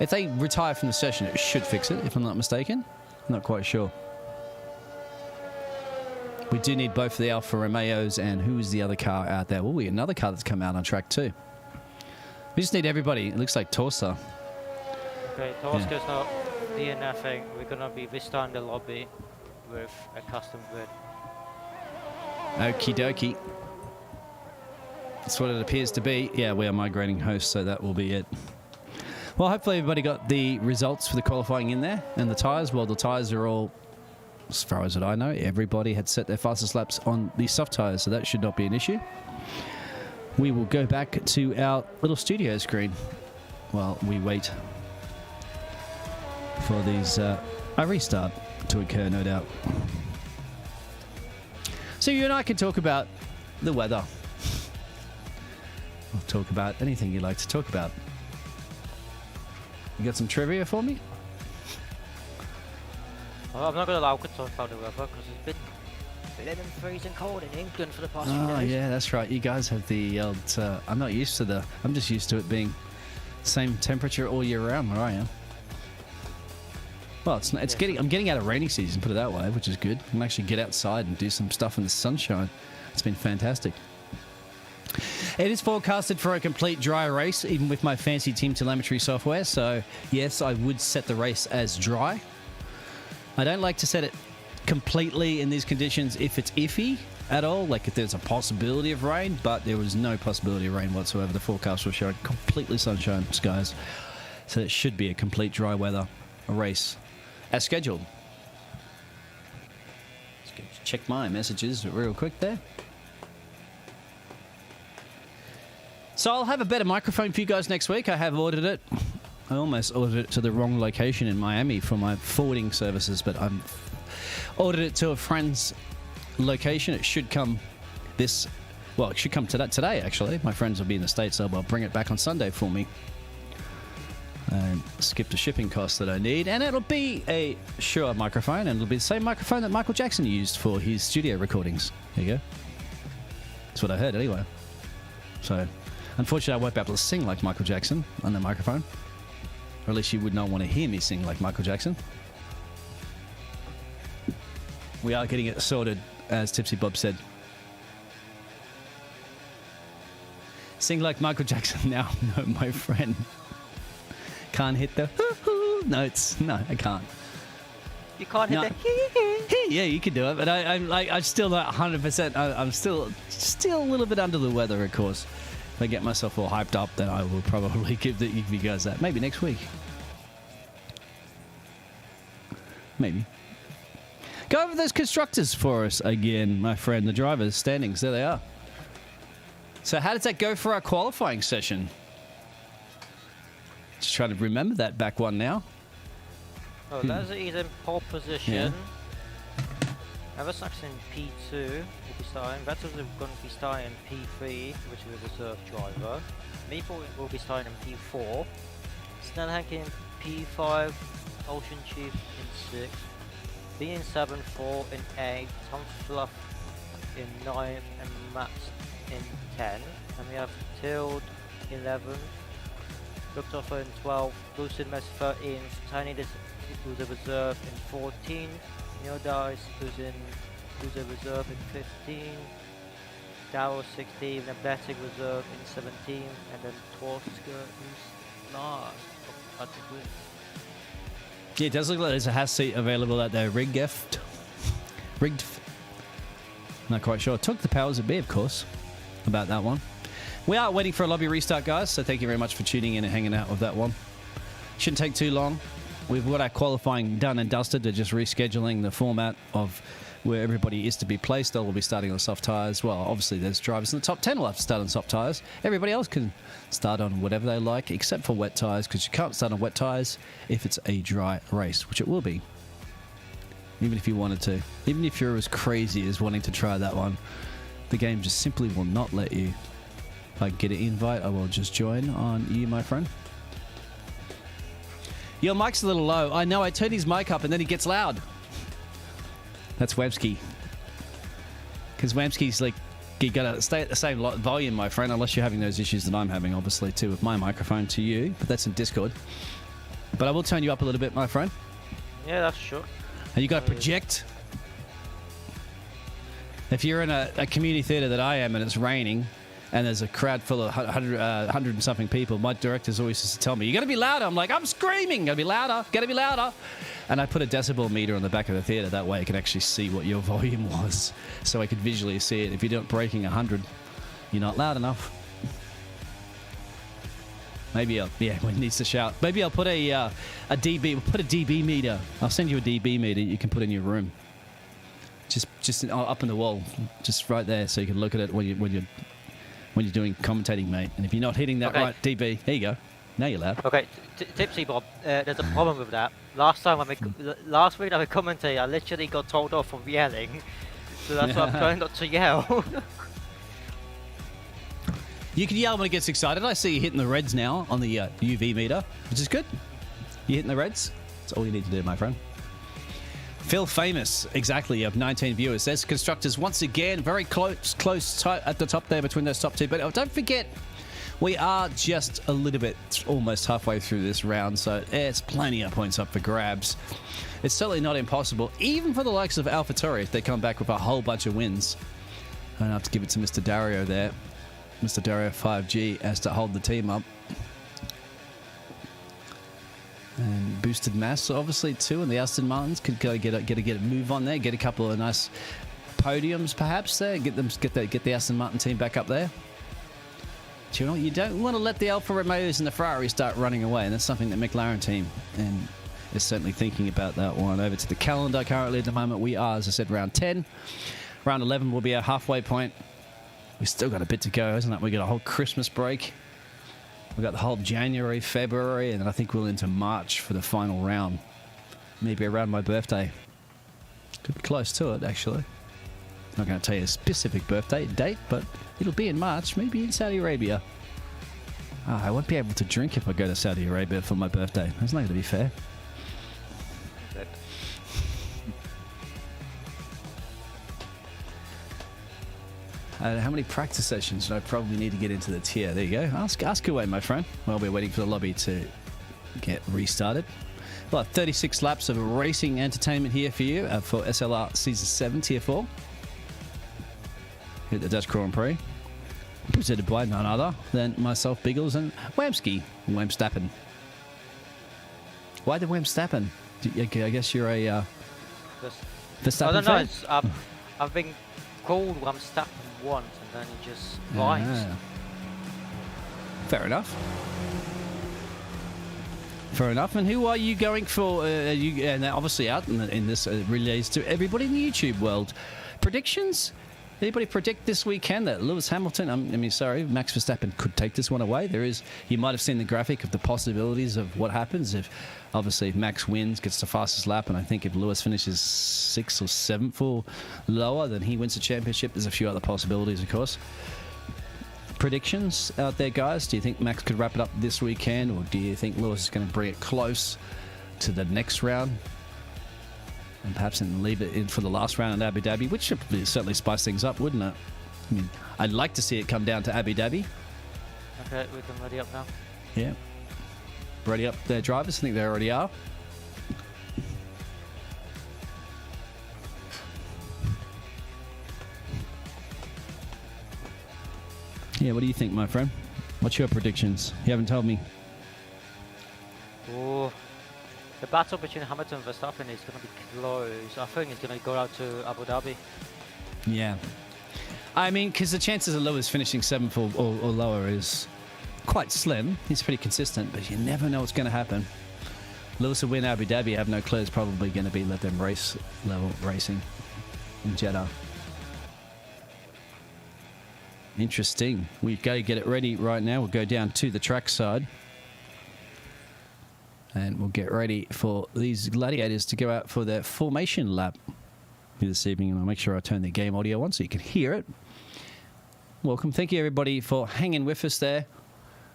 they retire from the session, it should fix it. If I'm not mistaken, I'm not quite sure. We do need both of the Alfa Romeos, and who is the other car out there? Well, we have another car that's come out on track too. We just need everybody. It looks like Torsa. Okay, Tosca's not DNFing. We're gonna be restarting the lobby with a custom grid. Okie dokie. That's what it appears to be. Yeah, we are migrating hosts, so that will be it. Well, hopefully everybody got the results for the qualifying in there, and the tyres. Well, the tyres are all, as far as I know, everybody had set their fastest laps on the soft tyres, so that should not be an issue. We will go back to our little studio screen while we wait for these a restart to occur, no doubt. So you and I can talk about the weather. We'll talk about anything you like to talk about. You got some trivia for me? Well, I'm not gonna allow to talk about the weather because it's been living freezing cold in England for the past few days. Oh yeah, that's right. You guys have the old. I'm not used to I'm just used to it being same temperature all year round where I am. Well, it's getting. I'm getting out of rainy season, put it that way, which is good. I can actually get outside and do some stuff in the sunshine. It's been fantastic. It is forecasted for a complete dry race, even with my fancy team telemetry software. So yes, I would set the race as dry. I don't like to set it completely in these conditions if it's iffy at all, like if there's a possibility of rain, but there was no possibility of rain whatsoever. The forecast was showing completely sunshine skies, so it should be a complete dry weather race as scheduled. Let's check my messages real quick there. So I'll have a better microphone for you guys next week. I have ordered it. I almost ordered it to the wrong location in Miami for my forwarding services, but I've ordered it to a friend's location. It should come it should come today actually. My friends will be in the States, so I'll bring it back on Sunday for me. And skip the shipping costs that I need, and it'll be a Shure microphone, and it'll be the same microphone that Michael Jackson used for his studio recordings. There you go. That's what I heard anyway. So, unfortunately, I won't be able to sing like Michael Jackson on the microphone. Or at least you would not want to hear me sing like Michael Jackson. We are getting it sorted, as Tipsy Bob said. Sing like Michael Jackson now. No, my friend. Can't hit the hoo-hoo notes. No, I can't. You can't hit No. the Yeah, you can do it, but I'm still not 100%. I'm still a little bit under the weather, of course. If I get myself all hyped up, then I will probably give you guys that. Maybe next week. Maybe. Go over those constructors for us again, my friend. The drivers' standings, there they are. So how does that go for our qualifying session? Just trying to remember that back one now. Oh, Lazzy in pole position. Eversack's in P2, will be starting. Vettel's going to be starting in P3, which is a reserve driver. Maple will be starting in P4. Snellhank in P5, Ocean Chief in 6. B in 7, 4 in 8, Tom Fluff in 9, and Matt in 10. And we have Tild 11, Luftoffer in 12, Boosted Mess 13, Tiny who's a reserve in 14, Neil Dice who's a reserve in 15, Darrow 16, Athletic reserve in 17, and then Torska who's last at the grid. Yeah, it does look like there's a Haas seat available at the rigged. Not quite sure. Took the powers that be, of course, about that one. We are waiting for a lobby restart, guys, so thank you very much for tuning in and hanging out with that one. Shouldn't take too long. We've got our qualifying done and dusted. They're just rescheduling the format of where everybody is to be placed. They'll all be starting on soft tyres. Well, obviously, there's drivers in the top 10 will have to start on soft tyres. Everybody else can start on whatever they like, except for wet tyres, because you can't start on wet tyres if it's a dry race, which it will be. Even if you wanted to. Even if you're as crazy as wanting to try that one, the game just simply will not let you. If I get an invite, I will just join on you, my friend. Your mic's a little low. I know, I turned his mic up and then he gets loud. That's Websky. Because Websky's like, you gotta stay at the same volume, my friend, unless you're having those issues that I'm having, obviously, too, with my microphone to you. But that's in Discord. But I will turn you up a little bit, my friend. Yeah, that's sure. And you got to project. If you're in a community theatre that I am and it's raining and there's a crowd full of 100 and something people, my directors always used to tell me, you got to be louder. I'm like, I'm screaming. Got to be louder. Got to be louder. And I put a decibel meter on the back of the theatre. That way I could actually see what your volume was. So I could visually see it. If you're not breaking 100, you're not loud enough. Maybe when it needs to shout. Maybe I'll put a dB. We'll put a dB meter. I'll send you a dB meter you can put in your room. Just up in the wall, just right there, so you can look at it when you're doing commentating, mate. And if you're not hitting that right dB, there you go. Now you're loud. Okay, Tipsy Bob. There's a problem with that. Last week I commentated, I literally got told off from yelling, so that's why I'm trying not to yell. You can yell when it gets excited. I see you hitting the reds now on the UV meter, which is good. You hitting the reds? That's all you need to do, my friend. Phil Famous, exactly. You have 19 viewers. There's constructors once again, very close tight at the top there between those top two. But don't forget, we are just a little bit almost halfway through this round, so it's plenty of points up for grabs. It's certainly not impossible, even for the likes of AlphaTauri, if they come back with a whole bunch of wins. I have to give it to Mr. Dario there. Mr. Dario 5G has to hold the team up. And boosted mass, obviously, too, and the Aston Martins could go get a move on there, get a couple of nice podiums, perhaps there, get the Aston Martin team back up there. But you know, you don't want to let the Alfa Romeos and the Ferraris start running away, and that's something that McLaren team and is certainly thinking about that one. Over to the calendar currently at the moment, we are, as I said, round 10. Round 11 will be our halfway point. We've still got a bit to go, isn't it? We've got a whole Christmas break. We've got the whole January, February, and then I think we'll into March for the final round. Maybe around my birthday. Could be close to it, actually. Not going to tell you a specific birthday date, but it'll be in March, maybe in Saudi Arabia. I won't be able to drink if I go to Saudi Arabia for my birthday. That's not going to be fair. How many practice sessions do I probably need to get into the tier? There you go. Ask away, my friend. While we're waiting for the lobby to get restarted. Well, 36 laps of racing entertainment here for you for SLR Season 7 Tier 4. Here at the Dutch Grand Prix. presented by none other than myself, Biggles, and Wamstappen. Why the Wamstappen? I guess you're a Verstappen I don't know. fan? It's, I've been called Wamstappen once, and then it just vibes. Ah. Fair enough. Fair enough. And who are you going for? And they're obviously out in this relays to everybody in the YouTube world. Predictions? Anybody predict this weekend that Lewis Hamilton, Max Verstappen could take this one away? You might have seen the graphic of the possibilities of what happens if Max wins, gets the fastest lap, and I think if Lewis finishes 6th or 7th or lower, then he wins the championship. There's a few other possibilities, of course. Predictions out there, guys? Do you think Max could wrap it up this weekend, or do you think Lewis is going to bring it close to the next round? And perhaps leave it in for the last round at Abu Dhabi, which should certainly spice things up, wouldn't it? I mean, I'd like to see it come down to Abu Dhabi. Okay, we can ready up now. Yeah. Ready up their drivers? I think they already are. Yeah, what do you think, my friend? What's your predictions? You haven't told me. Oh. The battle between Hamilton and Verstappen is going to be close. I think it's going to go out to Abu Dhabi. Yeah. I mean, because the chances of Lewis finishing 7th or lower is quite slim. He's pretty consistent, but you never know what's going to happen. Lewis will win Abu Dhabi. I have no clue. It's probably going to be let them race level racing in Jeddah. Interesting. We've got to get it ready right now. We'll go down to the track side. And we'll get ready for these gladiators to go out for their formation lap this evening. And I'll make sure I turn the game audio on so you can hear it. Welcome. Thank you, everybody, for hanging with us there.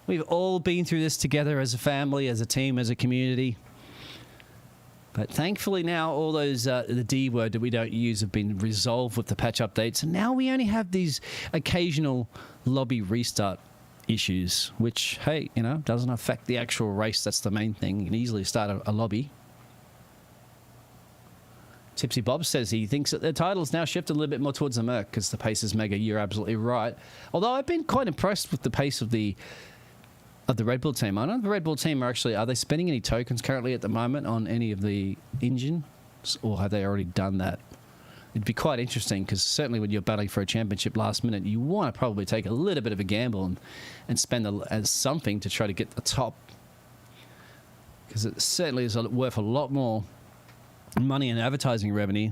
We've all been through this together as a family, as a team, as a community. But thankfully now all those, the D word that we don't use have been resolved with the patch updates. And now we only have these occasional lobby restart issues, which, hey, doesn't affect the actual race. That's the main thing. You can easily start a lobby. Tipsy Bob says he thinks that the title's now shifted a little bit more towards the Merc because the pace is mega. You're absolutely right. Although I've been quite impressed with the pace of the Red Bull team. I know the Red Bull team are they spending any tokens currently at the moment on any of the engines, or have they already done that? It'd be quite interesting because certainly when you're battling for a championship last minute, you want to probably take a little bit of a gamble and spend something to try to get the top, because it certainly is worth a lot more money and advertising revenue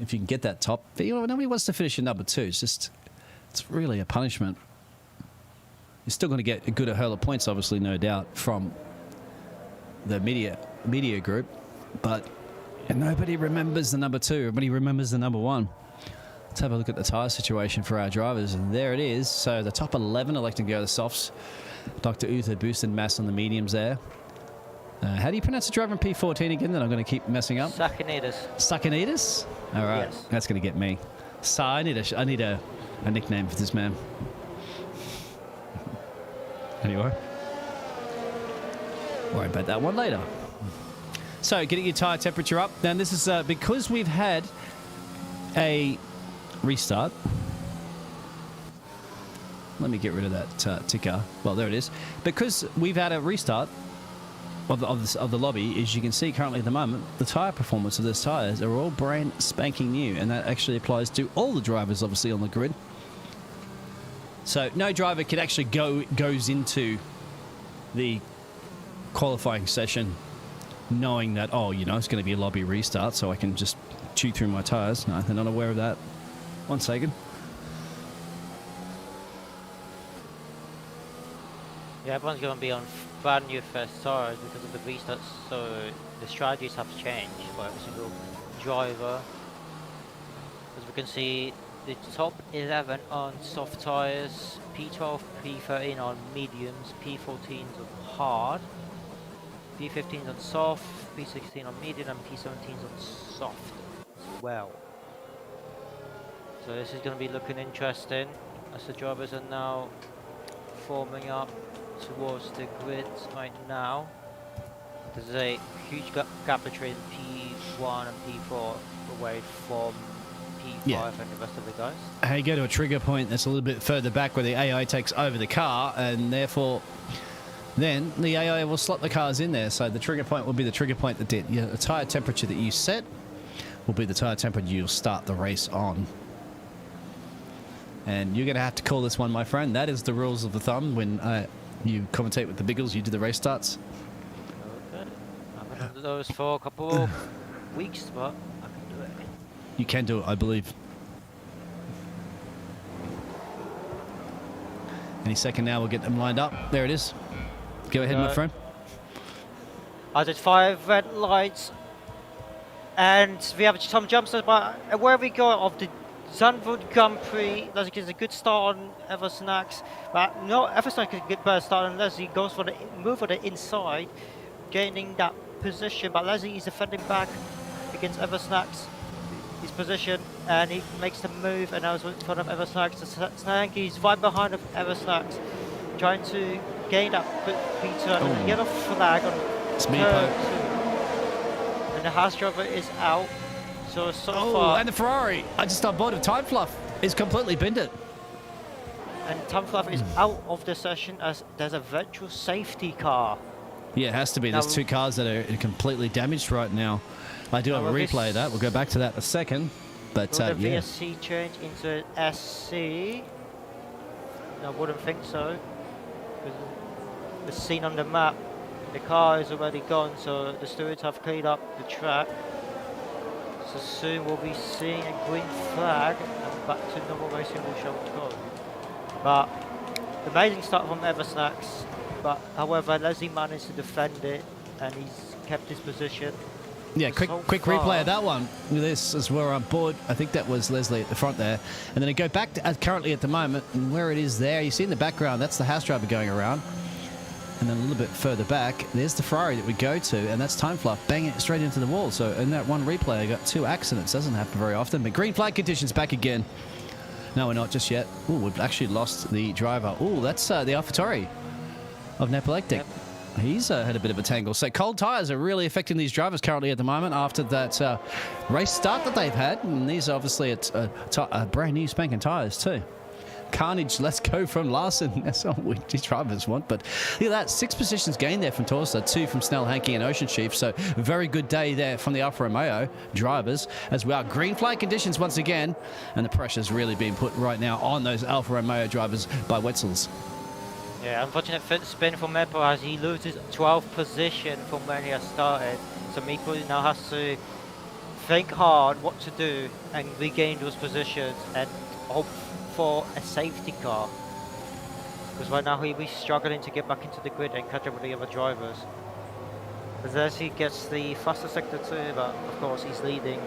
if you can get that top. But nobody wants to finish in number 2. It's really a punishment. You're still going to get a good hurl of points, obviously, no doubt, from the media group, but nobody remembers the number 2. Everybody remembers the number 1. Let's have a look at the tyre situation for our drivers, and there it is. So the top 11 electing to go to the softs. Dr. Uther boosted mass on the mediums there. How do you pronounce the driver in P14 again that I'm going to keep messing up? Sakanitis? All right, yes. That's going to get me. I need a nickname for this man. Anyway, worry about that one later. So, getting your tyre temperature up. Now, this is because we've had a restart. Let me get rid of that ticker. Well, there it is. Because we've had a restart of the lobby, as you can see currently at the moment, the tyre performance of those tyres are all brand spanking new, and that actually applies to all the drivers, obviously, on the grid. So no driver can actually goes into the qualifying session knowing that, it's going to be a lobby restart, so I can just chew through my tyres. No, they're not aware of that. One second. Yeah, everyone's going to be on brand new first tyres because of the restarts, so the strategies have changed for every single driver. As we can see, the top 11 on soft tyres, P12, P13 on mediums, P14s on hard, P15s on soft, P16 on medium, and P17s on soft as well. So this is going to be looking interesting as the drivers are now forming up towards the grids right now. There's a huge gap between P1 and P4 away from Yeah. and the rest of the guys. You go to a trigger point that's a little bit further back where the AI takes over the car, and therefore then the AI will slot the cars in there. So the trigger point will be the trigger point that the tyre temperature that you set will be the tyre temperature you'll start the race on. And you're going to have to call this one, my friend. That is the rules of the thumb when you commentate with the Biggles, you do the race starts. Okay. I've been under those for a couple of weeks, but I can do it. You can do it, I believe. Any second now, we'll get them lined up. There it is. Go ahead, my friend. I did 5 red lights, and we have some jumps. But where we go of the Zandvoort Grand Prix, Leslie gets a good start on Eversnax, but no, Eversnax can get better start, and Leslie goes for the move for the inside, gaining that position. But Leslie is defending back against Eversnax, his position, and he makes the move, and now he's in front of Eversnax. Snanky is right behind of Eversnax, trying to gain that P2, yellow flag on turn 2, and the Haas driver is out. So far, and the Ferrari, I just on board of Time Fluff, is completely binned it. And Time Fluff is out of the session as there's a virtual safety car. Yeah, it has to be. There's 2 cars that are completely damaged right now. I do have a replay of that. We'll go back to that in a second. But will the yeah. VSC change into SC? I wouldn't think so. The scene on the map, the car is already gone, so the stewards have cleared up the track. So soon we'll be seeing a green flag and back to normal racing we shall go. But amazing start from Eversnax, but however Leslie managed to defend it and he's kept his position. Yeah, quick replay of that one. This is where I'm board. I think that was Leslie at the front there. And then I go back to currently at the moment, and where it is there, you see in the background, that's the Haas driver going around. And then a little bit further back, there's the Ferrari that we go to, and that's Time Fluff banging it straight into the wall. So in that one replay, I got 2 accidents. Doesn't happen very often, but green flag conditions back again. No, we're not just yet. Oh, we've actually lost the driver. Oh, that's the AlphaTauri of Nepalektic. Yep. He's had a bit of a tangle. So cold tyres are really affecting these drivers currently at the moment after that race start that they've had. And these are obviously brand new spanking tyres too. Carnage, let's go from Larson. That's all these drivers want. But look at that, 6 positions gained there from Torsa, 2 from Snell, Hankey and Ocean Chief. So very good day there from the Alfa Romeo drivers as well. Green flag conditions once again. And the pressure's really being put right now on those Alfa Romeo drivers by Wetzels. Yeah, unfortunate spin for Meepo as he loses 12th position from when he has started. So Meepo now has to think hard what to do and regain those positions and hope for a safety car. Because right now he'll be struggling to get back into the grid and catch up with the other drivers. As he gets the faster sector too, but of course he's leading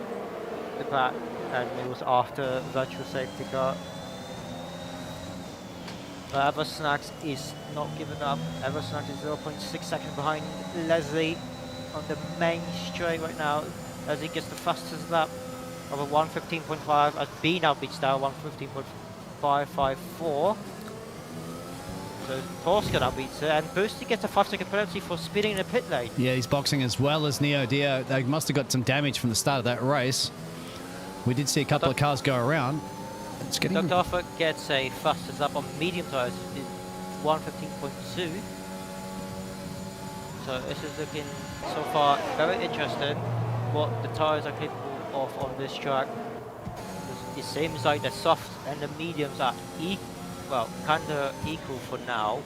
the pack and it was after virtual safety car. But Eversnax is not giving up. Eversnax is 0.6 seconds behind Leslie on the main straight right now. Leslie gets the fastest lap of a 1:15.5 as B now beats down 1:15.554. So Torska now beats it, and Boosty gets a 5-second penalty for speeding in the pit lane. Yeah, he's boxing as well as Neo Dio. They must have got some damage from the start of that race. We did see a couple of cars go around. It's getting... Dr. Arthur gets a fastest lap on medium tyres, 1:15.2. So this is looking so far very interesting what the tyres are capable of on this track. It seems like the soft and the mediums are kind of equal for now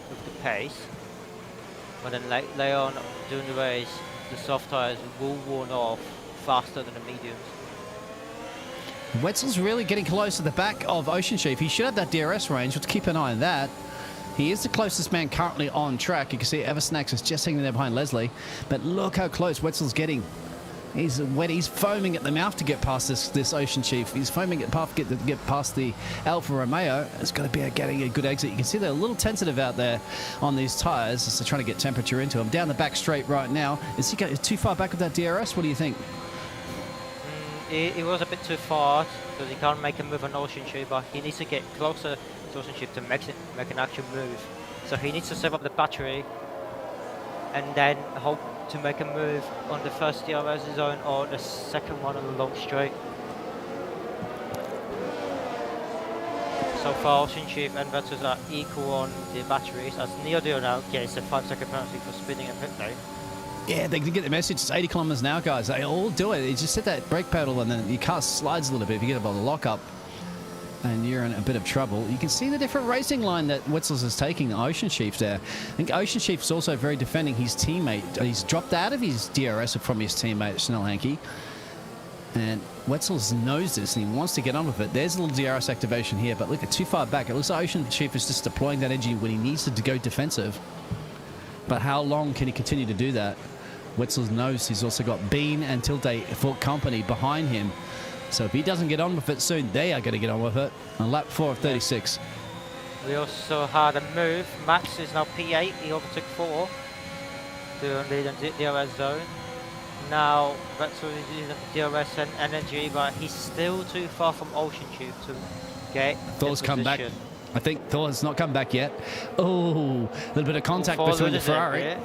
with the pace. But then later on during the race, the soft tyres will worn off faster than the mediums. Wetzel's really getting close to the back of Ocean Chief. He should have that DRS range. Let's keep an eye on that. He is the closest man currently on track. You can see Eversnax is just hanging there behind Leslie. But look how close Wetzel's getting. He's wet. He's foaming at the mouth to get past this Ocean Chief. He's foaming at the mouth to get past the Alfa Romeo. It's got to be getting a good exit. You can see they're a little tentative out there on these tyres as they're trying to get temperature into them. Down the back straight right now. Is he too far back with that DRS? What do you think? It was a bit too far because he can't make a move on Ocean Chief, but he needs to get closer to Ocean Chief to make an actual move. So he needs to save up the battery and then hope to make a move on the first DRS zone or the second one on the long straight. so far Ocean Chief and Vettel are equal on the batteries, as Neo Dio now gets a 5-second penalty for spinning a pit lane. Yeah, they can get the message. It's 80 kilometers an hour, guys. They all do it. You just hit that brake pedal and then your car slides a little bit. If you get above the lockup and you're in a bit of trouble, you can see the different racing line that Wetzel's is taking Ocean Chief there. I think Ocean Chief's also very defending his teammate. He's dropped out of his DRS from his teammate, Snell Hankey. And Wetzel's knows this and he wants to get on with it. There's a little DRS activation here, but look, it's too far back. It looks like Ocean Chief is just deploying that energy when he needs to go defensive. But how long can he continue to do that? Wetzel's knows he's also got Bean and Tilde for company behind him. So if he doesn't get on with it soon, they are going to get on with it. On lap 4 of 36. We also had a move. Max is now P8. He overtook 4 to lead in the DRS zone. Now Vettel is using DRS and energy, but he's still too far from Ocean Chief to get Thor's come back. position. I think Thor's not come back yet. Oh, a little bit of contact Forward between the with it, Ferrari. yeah.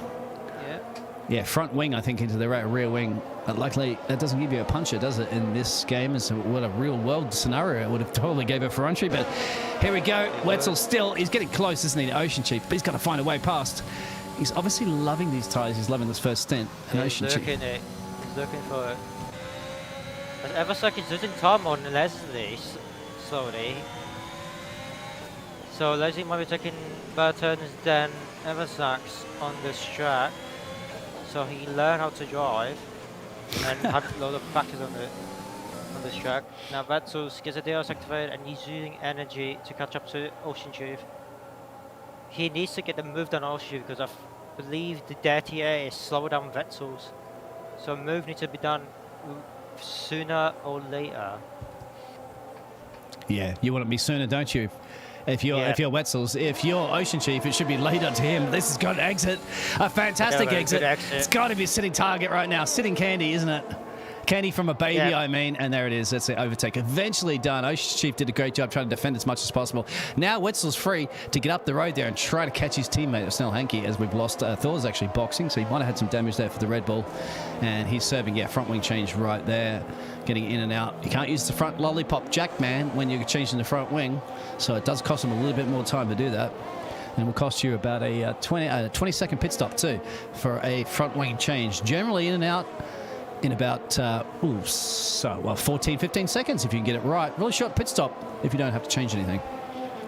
Yeah, front wing, I think, into the rear wing. But luckily, that doesn't give you a puncher, does it, in this game? It's what a real-world scenario. It would have totally gave it for entry, but here we go. Wetzel still, he's getting close, isn't he, to Ocean Chief, but he's got to find a way past. He's obviously loving these tyres. He's loving this first stint. And Ocean Chief. He's looking for it. But Eversack is losing time on Leslie slowly. So Leslie might be taking better turns than Eversack's on this track. So he learned how to drive and had a lot of practice on this track. Now Vettel gets a DRS activated and he's using energy to catch up to Ocean Chief. He needs to get the move done on Ocean Chief because I believe the dirty air is slower down Vettel's. So a move needs to be done sooner or later. Yeah, you want it to be sooner, don't you? If you're Wetzel's, if you're Ocean Chief, it should be later to him. This has got an exit, a fantastic exit. It's got to be a sitting target right now. Sitting candy, isn't it? Candy from a baby, yeah. I mean. And there it is. That's the overtake. Eventually done. Ocean Chief did a great job trying to defend as much as possible. Now Wetzel's free to get up the road there and try to catch his teammate, Snell Hankey, as we've lost. Thor's actually boxing, so he might have had some damage there for the Red Bull. And he's serving, front wing change right there. Getting in and out. You can't use the front lollipop jack, man, when you're changing the front wing. So it does cost him a little bit more time to do that. And it will cost you about a 20-second pit stop, too, for a front wing change. Generally in and out in about 14, 15 seconds if you can get it right. Really short pit stop if you don't have to change anything,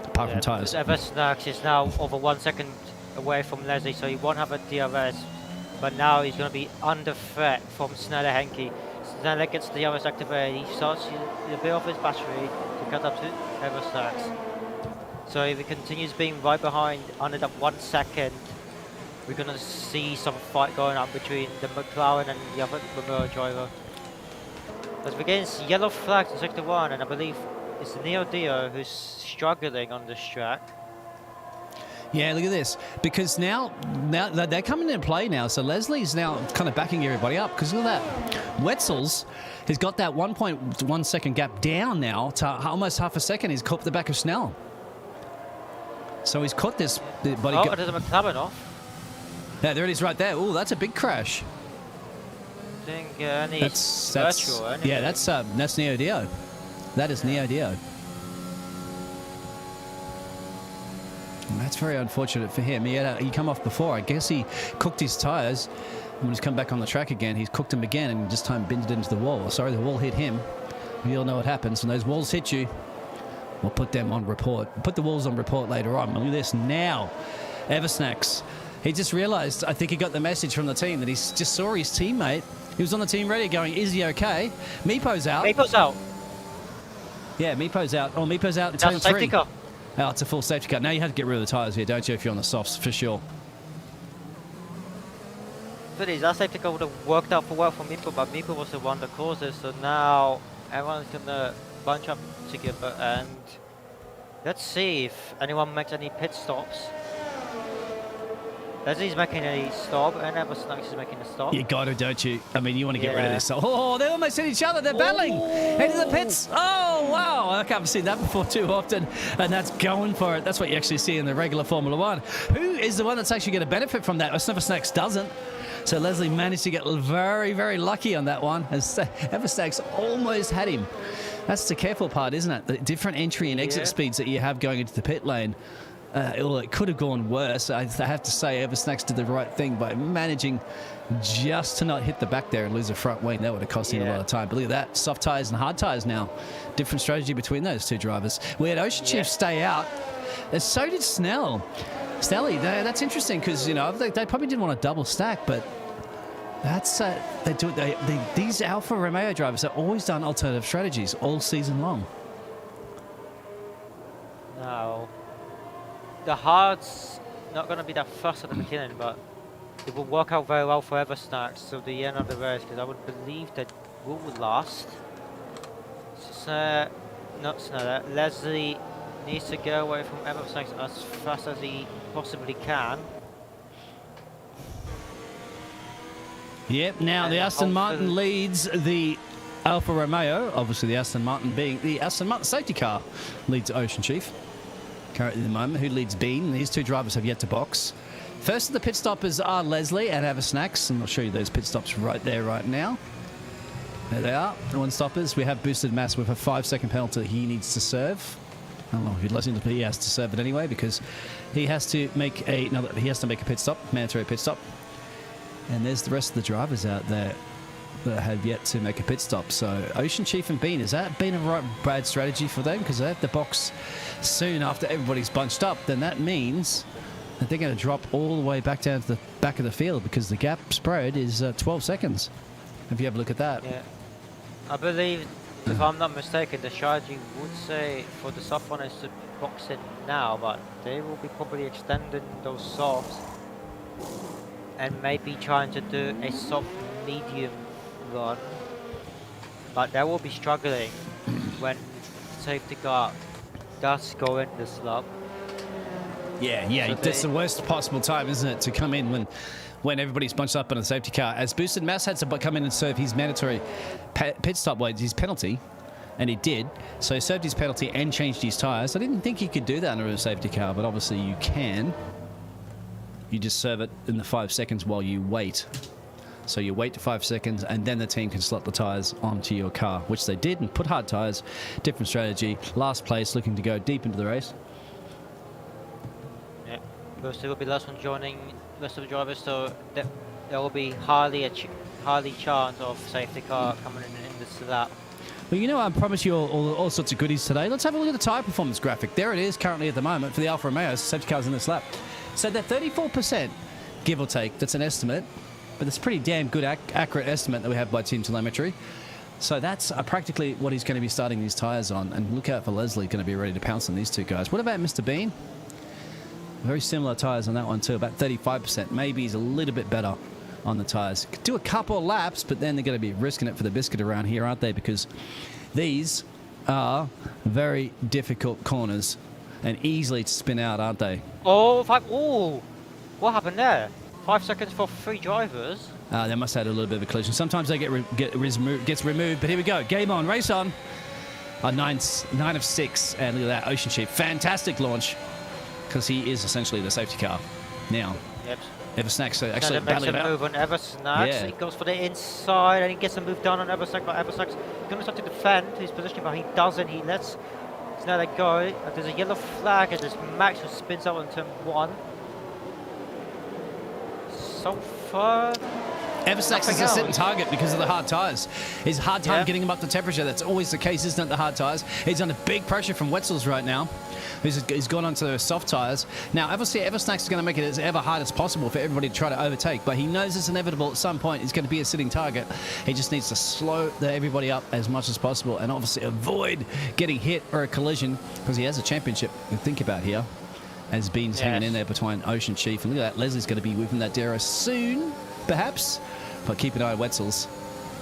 apart from tyres. Eversnax is now over 1 second away from Leslie, so he won't have a DRS. But now he's going to be under threat from Sneller Henke. Sneller gets the DRS activated. He starts a bit off his battery to cut up to Eversnax. So if he continues being right behind under that 1 second, we're going to see some fight going on between the McLaren and the other Romero driver. As we get yellow flags in sector 1, and I believe it's Neo Dio who's struggling on this track. Yeah, look at this. Because now they're coming into play now. So Leslie's now kind of backing everybody up. Because look at that. Wetzel's has got that 1.1 second gap down now to almost half a second. He's caught the back of Snell. So he's caught this. But Oh, there's a McLaren off. Yeah, there it is right there. Oh, that's a big crash. I think it's virtual. Anyway. Yeah, that's Neo Dio. That is Neo Dio. And that's very unfortunate for him. He come off before. I guess he cooked his tyres. When he's come back on the track again, he's cooked them again and this time bended into the wall. Sorry, the wall hit him. We all know what happens when those walls hit you. We'll put them on report. Put the walls on report later on. Look at this now. Eversnax. He just realised, I think he got the message from the team that he just saw his teammate. He was on the team ready going, is he okay? Meepo's out. Meepo's out. Yeah, Meepo's out. Oh, Meepo's out in turn 3. That's a safety car. Oh, it's a full safety car. Now you have to get rid of the tyres here, don't you, if you're on the softs, for sure. But that safety car would have worked out for Meepo, but Meepo was the one that caused it, so now everyone's going to bunch up together and let's see if anyone makes any pit stops. Leslie's making a stop and Eversnax is making a stop. You got to, don't you? I mean, you want to get rid of this. Oh, they almost hit each other. They're battling into the pits. Oh, wow. I haven't seen that before too often. And that's going for it. That's what you actually see in the regular Formula 1. Who is the one that's actually going to benefit from that? Eversnax doesn't. So Leslie managed to get very, very lucky on that one. As Eversnax almost had him. That's the careful part, isn't it? The different entry and exit speeds that you have going into the pit lane. It could have gone worse. I have to say, Eversnacks did the right thing by managing just to not hit the back there and lose a front wing. That would have cost him a lot of time. But look at that, soft tyres and hard tyres now. Different strategy between those two drivers. We had Ocean Chief stay out. And so did Snelly. That's interesting because, you know, they probably didn't want to double stack, but that's these Alfa Romeo drivers have always done alternative strategies all season long. No. The hard's not going to be that fast at the beginning, but it will work out very well for Eversnacks till the end of the race, because I would believe that will last. Leslie needs to go away from Eversnacks as fast as he possibly can. Yep, now the Aston Martin leads the Alfa Romeo, obviously the Aston Martin being the Aston Martin safety car, leads Ocean Chief currently at the moment, who leads Bean. These two drivers have yet to box. First of the pit stoppers are Leslie and Eversnacks, and I'll show you those pit stops right there, right now. There they are, the one stoppers. We have Boosted Mass with a 5-second penalty that he needs to serve. I don't know if he'd listen to, but he has to serve it anyway because he has to make a pit stop, mandatory pit stop. And there's the rest of the drivers out there that have yet to make a pit stop. So Ocean Chief and Bean, has that been a bad strategy for them? Because they have to box soon after everybody's bunched up. Then that means that they're going to drop all the way back down to the back of the field because the gap spread is 12 seconds. If you have a look at that. Yeah. I believe, if I'm not mistaken, the strategy would say for the soft runners to box in now, but they will be probably extending those softs and maybe trying to do a soft medium run, but they will be struggling when safety car does go in the slump. Yeah, so that's the worst possible time, isn't it, to come in when everybody's bunched up on a safety car. As Boosted Mass had to come in and serve his mandatory pit stop, his penalty, and he did. So he served his penalty and changed his tyres. I didn't think he could do that under a safety car, but obviously you can. You just serve it in the 5 seconds while you wait. So you wait 5 seconds, and then the team can slot the tyres onto your car, which they did, and put hard tyres. Different strategy. Last place, looking to go deep into the race. Yeah, Boosted will be last one joining the rest of the drivers, so there will be highly chance of safety car coming in this lap. Well, you know, I promise you all sorts of goodies today. Let's have a look at the tyre performance graphic. There it is currently at the moment for the Alfa Romeo. Safety cars in this lap. So they're 34%, give or take. That's an estimate, but it's a pretty damn good accurate estimate that we have by team telemetry. So that's practically what he's going to be starting these tyres on. And look out for Leslie, going to be ready to pounce on these two guys. What about Mr. Bean? Very similar tyres on that one too, about 35%. Maybe he's a little bit better on the tyres. Could do a couple of laps, but then they're going to be risking it for the biscuit around here, aren't they? Because these are very difficult corners and easily to spin out, aren't they? Oh, what happened there? 5 seconds for 3 drivers. They must have had a little bit of a collision. Sometimes they gets removed, but here we go. Game on, race on. 9 of 6, and look at that, Ocean Chief. Fantastic launch, because he is essentially the safety car now. Yep. Eversnacks actually makes a move on Eversnacks. Yeah. He goes for the inside, and he gets a move down on Eversnacks, but Eversnacks is going to start to defend his position, but he doesn't. He lets Snelly go. There's a yellow flag, and there's Max who spins out on turn 1. So far, Eversnacks is a sitting target because of the hard tyres. It's a hard time getting him up to temperature. That's always the case, isn't it, the hard tyres? He's under big pressure from Wetzel's right now. He's gone onto the soft tyres. Now, obviously, Eversnacks is going to make it as ever hard as possible for everybody to try to overtake, but he knows it's inevitable at some point. He's going to be a sitting target. He just needs to slow everybody up as much as possible and obviously avoid getting hit or a collision, because he has a championship to think about here. As Bean's hanging in there between Ocean Chief. And look at that, Leslie's going to be whipping that DRS soon, perhaps. But keep an eye on Wetzel's.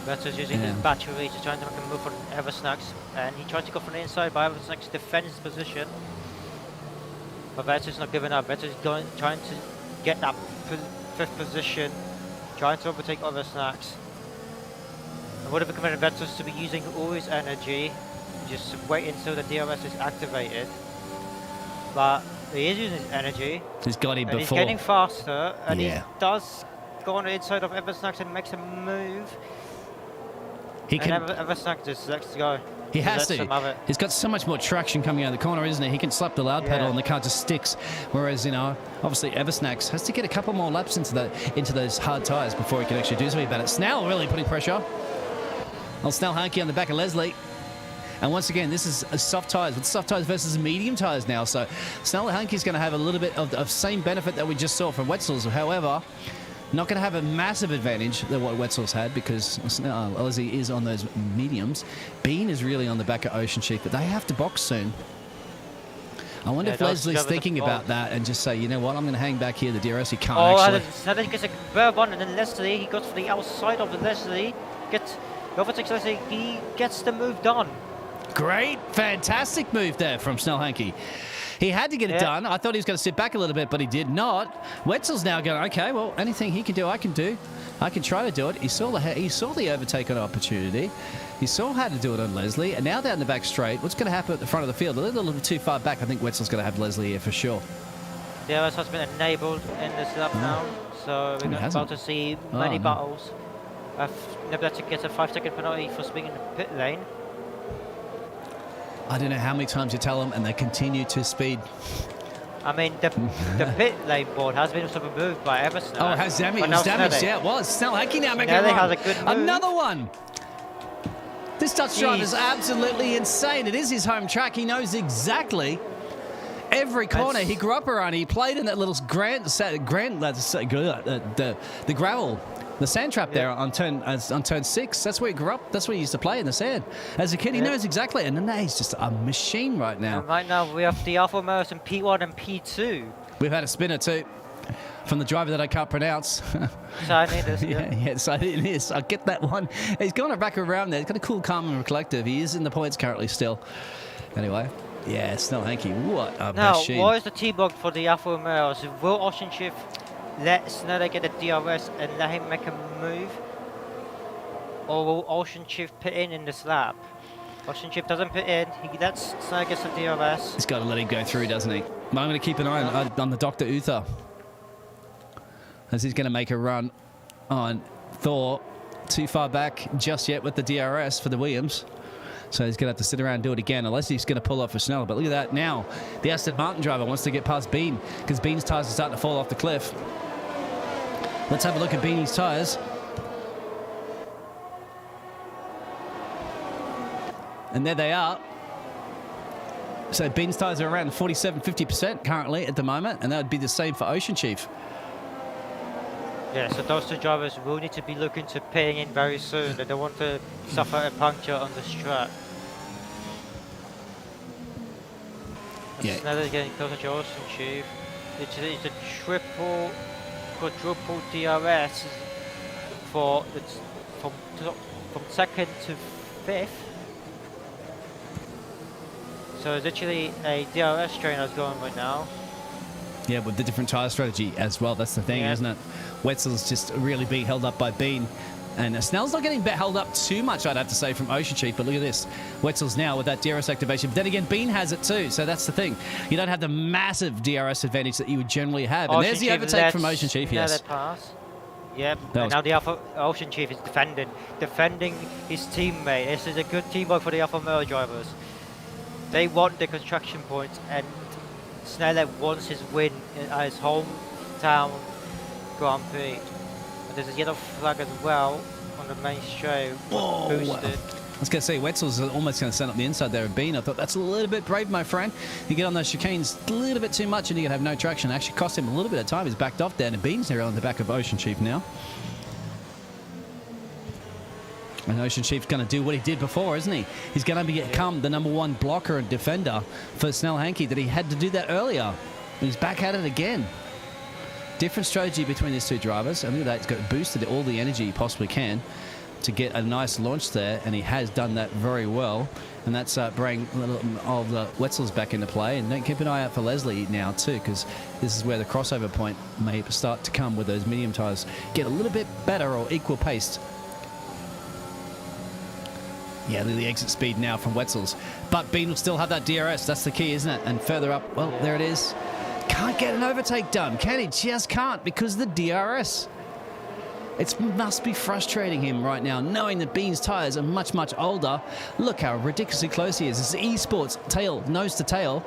Wetzel's using his battery to try to make a move on Eversnacks. And he tried to go from the inside, but Eversnacks defends his position. But Wetzel's not giving up. Wetzel's trying to get that 5th position, trying to overtake Eversnacks. And would have recommended Wetzel's to be using all his energy, just wait until the DRS is activated. But he is using his energy. He's got him before. He's getting faster, and he does go on the inside of Eversnacks and makes a move. Eversnacks just lets go. He has Let some to. of it. He's got so much more traction coming out of the corner, isn't he? He can slap the loud pedal Yeah. and the car just sticks. Whereas, you know, obviously Eversnacks has to get a couple more laps into those hard tyres before he can actually do something about it. Snell really putting pressure. Old Snell Hanky on the back of Leslie. And once again, this is a soft tyres, with soft tyres versus medium tyres now. So Snell Hanky's going to have a little bit of same benefit that we just saw from Wetzel's. However, not going to have a massive advantage than what Wetzel's had because Leslie is on those mediums. Bean is really on the back of Ocean Chief, but they have to box soon. I wonder if Leslie's thinking about that and just say, you know what, I'm going to hang back here. The DRS, he can't actually. Now he gets a burb on, and then Leslie, he goes for the outside of the Leslie, overtakes Leslie, he gets the move done. Great, fantastic move there from Snell Hanky. He had to get it done. I thought he was going to sit back a little bit, but he did not. Wetzel's now going, okay, well, anything he can do, I can do. I can try to do it. He saw the overtake on opportunity. He saw how to do it on Leslie. And now down the back straight, what's going to happen at the front of the field? A little too far back. I think Wetzel's going to have Leslie here for sure. DRS has been enabled in this lap now, so we're about to see many battles. Nebletic gets a 5-second penalty for speaking in the pit lane. I don't know how many times you tell them, and they continue to speed. I mean, the pit lane board has been sort of moved by Everson. Oh, it has damaged. It was damaged. Yeah, it was. Snell Hanky now making a run. Has a good move. Another one. This Dutch driver is absolutely insane. It is his home track. He knows exactly every corner. He grew up around. He played in that little the gravel. The sand trap there on turn 6. That's where he grew up. That's where he used to play in the sand. As a kid, he knows exactly. And then he's just a machine right now. And right now, we have the Alfa Romeos in P1 and P2. We've had a spinner too from the driver that I can't pronounce. Yeah, Sardinius. I get that one. He's going back around there. He's got a cool, calm, and collective. He is in the points currently still. Anyway, yeah, Snell Hanky. What a machine. Now, what is the T-block for the Alfa Romeos? Will Ocean Chief let Sneller get a DRS and let him make a move? Or will Ocean Chief pit in this lap? Ocean Chief doesn't pit in, he lets Sneller get some DRS. He's got to let him go through, doesn't he? But I'm going to keep an eye on the Dr. Uther, as he's going to make a run on Thor. Too far back just yet with the DRS for the Williams. So he's going to have to sit around and do it again, unless he's going to pull off for Snell. But look at that now. The Aston Martin driver wants to get past Bean, because Bean's tyres are starting to fall off the cliff. Let's have a look at Beanie's tyres. And there they are. So Bean's tyres are around 47-50% currently at the moment, and that would be the same for Ocean Chief. Yeah, so those two drivers will need to be looking to pitting in very soon. They don't want to suffer a puncture on this track. Yeah. Sneller's getting closer to Ocean Chief. It's a quadruple DRS from second to 5th. So it's literally a DRS train that's going right now. Yeah, with the different tyre strategy as well. That's the thing, isn't it? Wetzel's just really being held up by Bean. And Snell's not getting held up too much, I'd have to say, from Ocean Chief. But look at this. Wetzel's now with that DRS activation. But then again, Bean has it too. So that's the thing. You don't have the massive DRS advantage that you would generally have. And there's the overtake from Ocean Chief, yes. Pass. Yep, and now the Ocean Chief is defending his teammate. This is a good teamwork for the Alfa Romeo drivers. They want the construction points, and Sneller wants his win at his hometown Grand Prix. And there's a yellow flag as well on the main straight. Boosted. I was going to say, Wetzel's almost going to send up the inside there of Bean. I thought that's a little bit brave, my friend. You get on those chicanes a little bit too much and you can have no traction. It actually cost him a little bit of time. He's backed off there, and Bean's there on the back of Ocean Chief now. And Ocean Chief's going to do what he did before, isn't he? He's going to become the #1 blocker and defender for Snell Hanky that he had to do that earlier. And he's back at it again. Different strategy between these two drivers. And look at that, he's got boosted all the energy he possibly can to get a nice launch there, and he has done that very well. And that's bringing a little of the Wetzel's back into play. And don't keep an eye out for Leslie now too, because this is where the crossover point may start to come with those medium tyres. Get a little bit better or equal paced. Yeah, look at the exit speed now from Wetzel's. But Bean will still have that DRS. That's the key, isn't it? And further up, well, there it is. Can't get an overtake done, can he? Just can't, because of the DRS. It must be frustrating him right now, knowing that Bean's tyres are much, much older. Look how ridiculously close he is. It's esports, tail, nose to tail.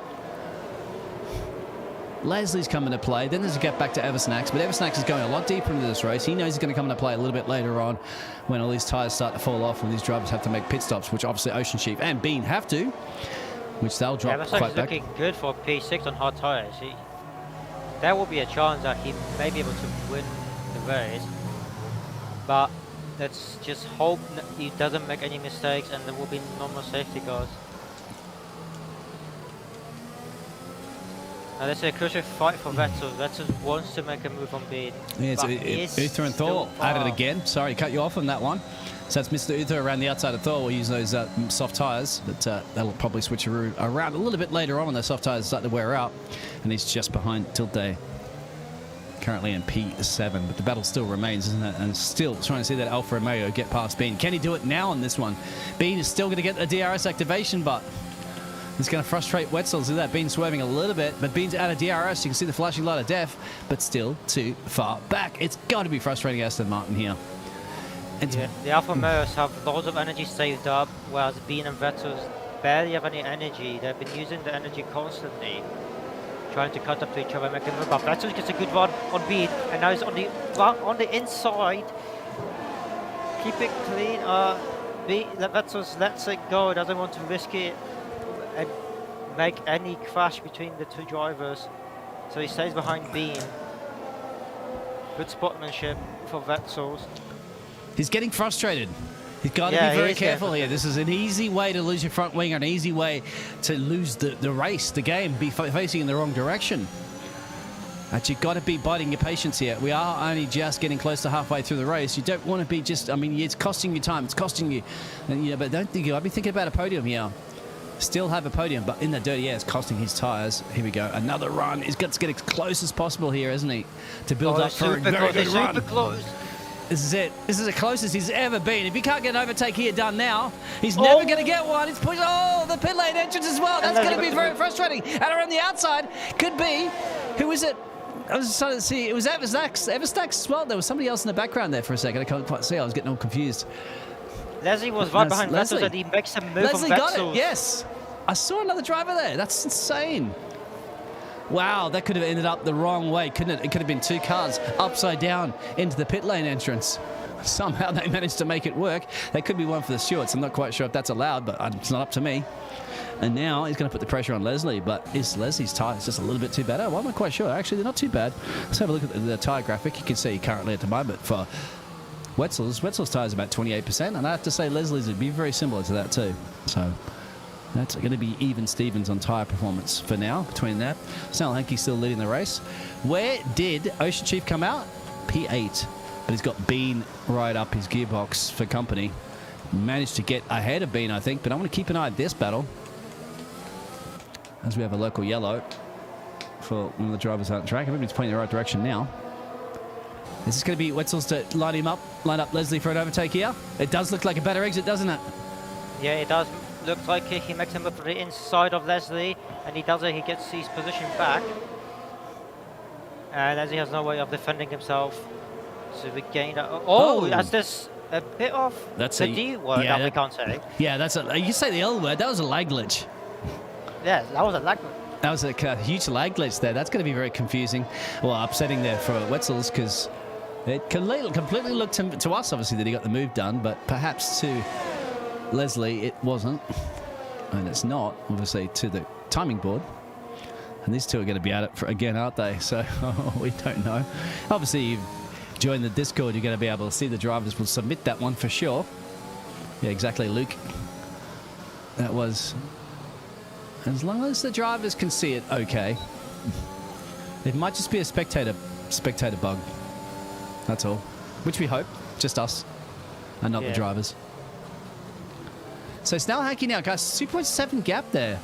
Leslie's coming to play. Then there's a gap back to Eversnacks, but Eversnacks is going a lot deeper into this race. He knows he's going to come into play a little bit later on when all these tyres start to fall off and these drivers have to make pit stops, which obviously Ocean Chief and Bean have to, which they'll drop quite back. Looking good for P6 on hard tyres. There will be a chance that he may be able to win the race, but let's just hope that he doesn't make any mistakes and there will be no more safety cars. Now this is a crucial fight for Vettel. Vettel wants to make a move on Bean. Yeah, it's Uther and Thor at it again. Sorry to cut you off on that one. So that's Mr. Uther around the outside of Thor. We'll use those soft tyres, but they'll probably switch around a little bit later on when those soft tyres start to wear out. And he's just behind Tilde, currently in P7, but the battle still remains, isn't it? And still trying to see that Alfa Romeo get past Bean. Can he do it now on this one? Bean is still going to get a DRS activation, but it's going to frustrate Wetzel. See that Bean swerving a little bit, but Bean's out of DRS. You can see the flashing light of death, but still too far back. It's got to be frustrating Aston Martin here. Yeah, the Alfa Romeos have loads of energy saved up, whereas Bean and Vettel barely have any energy. They've been using the energy constantly, trying to cut up to each other, make a move. But Vettel gets a good run on Bean, and now he's on the inside. Keep it clean. Vettel lets it go. Doesn't want to risk it and make any crash between the two drivers, so he stays behind Bean. Good sportsmanship for Vettel. He's getting frustrated. He's got to be very careful here. This is an easy way to lose your front wing, an easy way to lose the race, the game, be facing in the wrong direction. But you've got to be biding your patience here. We are only just getting close to halfway through the race. You don't want to be just, I mean, it's costing you time, it's costing you, but don't think, I'll be thinking about a podium here. Still have a podium, but in the dirty air, it's costing his tyres. Here we go. Another run. He's got to get as close as possible here, isn't he? To build up for a very good run. Super close. This is it. This is the closest he's ever been. If he can't get an overtake here done now, he's never going to get one. He's pushed. Oh, the pit lane entrance as well. That's going to be very frustrating. And around the outside, could be. Who is it? I was trying to see. It was Everstacks as well. There was somebody else in the background there for a second. I can't quite see. I was getting all confused. Leslie was right behind Vettel, and he makes a move Leslie on got Vettel. it. Yes. I saw another driver there. That's insane. Wow, that could have ended up the wrong way, couldn't it? It could have been two cars upside down into the pit lane entrance. Somehow they managed to make it work. There could be one for the stewards. I'm not quite sure if that's allowed, but it's not up to me. And now he's going to put the pressure on Leslie, but is Leslie's tyres just a little bit too bad? Oh, well, I'm not quite sure. Actually, they're not too bad. Let's have a look at the tyre graphic. You can see currently at the moment for Wetzel's tyres about 28%, and I have to say Leslie's would be very similar to that too. So that's going to be even Stevens on tyre performance for now between that. Snell Hankey's still leading the race. Where did Ocean Chief come out? P8. But he's got Bean right up his gearbox for company. Managed to get ahead of Bean, I think, but I want to keep an eye at this battle as we have a local yellow for one of the drivers out on track. Everybody's pointing in the right direction now. Is this going to be Wetzel's to line up Leslie for an overtake here? It does look like a better exit, doesn't it? Yeah, it does. Looks like he makes a move for the inside of Leslie, and he does it. He gets his position back, and Leslie has no way of defending himself. So we gain that. Oh, that's this a bit of that's the a D word that we can't say. Yeah, that's a. You say the L word. That was a lag glitch. Yeah, that was a lag glitch. That was a huge lag glitch there. That's going to be very confusing. Well, upsetting there for Wetzel's because it completely looked to us, obviously, that he got the move done, but perhaps to Leslie it wasn't. And it's not, obviously, to the timing board. And these two are going to be at it again, aren't they? So we don't know. Obviously, you've joined the Discord, you're going to be able to see the drivers will submit that one for sure. Yeah, exactly, Luke. That was... As long as the drivers can see it, okay. It might just be a spectator bug. That's all. Which we hope. Just us. And not the drivers. So Snell Hankey now, guys, 2.7 gap there.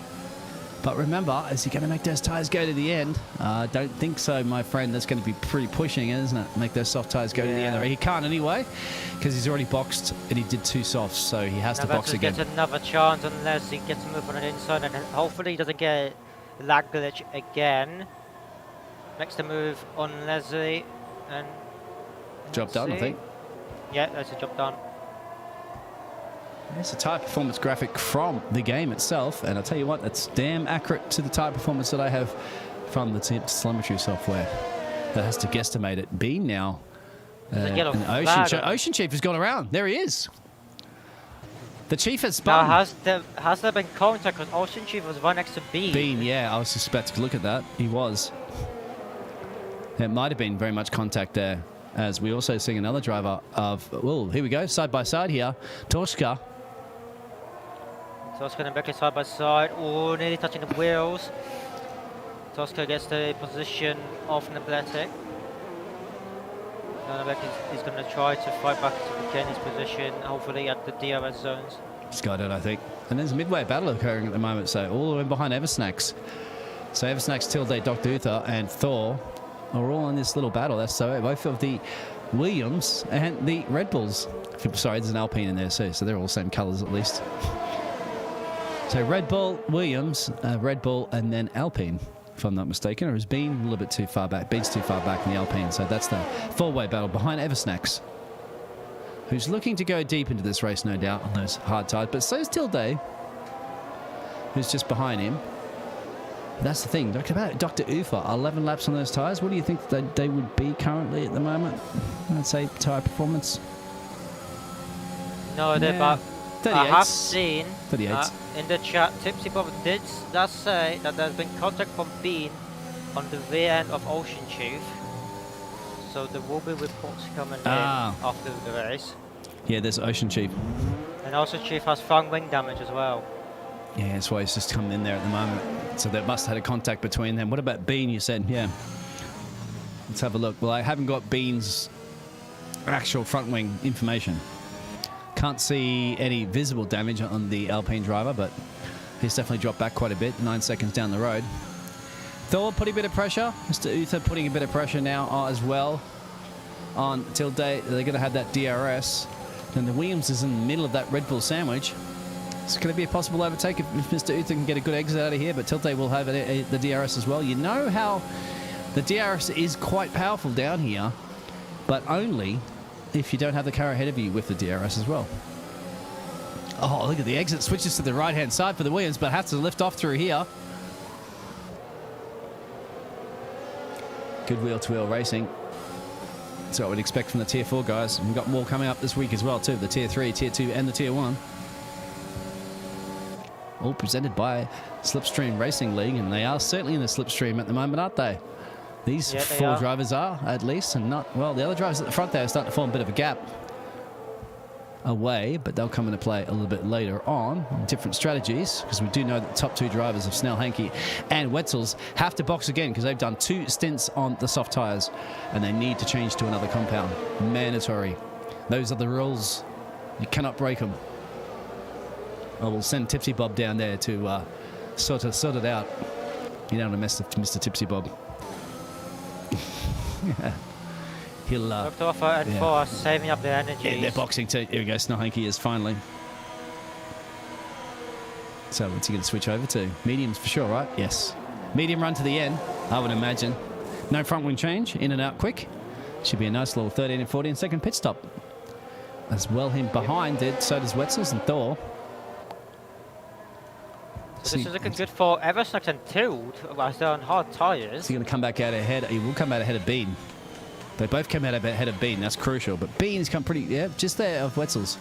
But remember, is he going to make those tyres go to the end? I don't think so, my friend. That's going to be pretty pushing, isn't it? Make those soft tyres go to the end. He can't anyway, because he's already boxed and he did two softs, so he has to box again. Gets another chance unless he gets a move on the inside, and hopefully he doesn't get a lag glitch again. Makes the move on Leslie, and job done, I think. Yeah, that's a job done. It's a tyre performance graphic from the game itself, and I'll tell you what, it's damn accurate to the tyre performance that I have from the telemetry software that has to guesstimate it. Being now, There's a yellow an flag. Ocean Chief has gone around. There he is. The Chief has Now, spun. has there been contact? Because Ocean Chief was right next to Bean. Bean, yeah, I was just about to look at that. He was. There might have been very much contact there, as we also see another driver of. Well, here we go, side by side here. Torska. Tosca and Becky side by side. Oh, nearly touching the wheels. Tosca gets the position of Nabletic. Nabletic is going to try to fight back to regain his position, hopefully at the DRS zones. Skydot, I think. And there's a midway battle occurring at the moment, so all the way behind Eversnacks. So Eversnacks, Tilde, Dr. Uther, and Thor are all in this little battle. That's so both of the Williams and the Red Bulls. Sorry, there's an Alpine in there, so they're all same colours at least. So Red Bull, Williams, Red Bull, and then Alpine, if I'm not mistaken, or is Bean a little bit too far back? Bean's too far back in the Alpine, so that's the four-way battle behind Eversnacks, who's looking to go deep into this race, no doubt, on those hard tires. But so is Tilde, who's just behind him. That's the thing. Dr. Ufa, 11 laps on those tyres. What do you think they would be currently at the moment? I'd say tyre performance. No, they're Yeah, about. 38. I have seen 38. in the chat, Tipsy Bob does say that there's been contact from Bean on the rear end of Ocean Chief. So there will be reports coming in after the race. Yeah, there's Ocean Chief. And also Chief has front wing damage as well. Yeah, that's why he's just coming in there at the moment. So they must have had a contact between them. What about Bean, you said? Yeah. Let's have a look. Well, I haven't got Bean's actual front wing information. Can't see any visible damage on the Alpine driver, but he's definitely dropped back quite a bit, 9 seconds down the road. Thor putting a bit of pressure. Mr. Uther putting a bit of pressure now as well on Tilde. They're going to have that DRS. And the Williams is in the middle of that Red Bull sandwich. It's going to be a possible overtake if Mr. Uther can get a good exit out of here, but Tilde will have the DRS as well. You know how the DRS is quite powerful down here, but only if you don't have the car ahead of you with the DRS as well. Oh, look at the exit. Switches to the right-hand side for the Williams, but has to lift off through here. Good wheel-to-wheel racing. That's what we'd expect from the Tier 4 guys. And we've got more coming up this week as well, too. The Tier 3, Tier 2, and the Tier 1. All presented by Slipstream Racing League, and they are certainly in the Slipstream at the moment, aren't they? These four drivers are, at least, and not, well, the other drivers at the front there are starting to form a bit of a gap away, but they'll come into play a little bit later on. Different strategies, because we do know that the top two drivers of Snell, Hankey, and Wetzels have to box again because they've done 2 stints on the soft tyres, and they need to change to another compound. Mandatory. Those are the rules. You cannot break them. I will send Tipsy Bob down there to sort it out. You don't want to mess with Mr. Tipsy Bob. He'll Dr. Offer and Thor saving up their energy. yeah, they're boxing too. Here we go. Snohanky is finally. So what's he going to switch over to? Mediums for sure, right? Yes. Medium run to the end, I would imagine. No front wing change, in and out quick. Should be a nice little 13 and 14 second pit stop. As well him behind it, so does Wetzels and Thor. So this is looking good for Eversnack and Tilt, as they're on hard tyres. Is he going to come back out ahead? He will come out ahead of Bean. They both come out ahead of Bean. That's crucial. But Bean's come pretty, just there of Wetzels.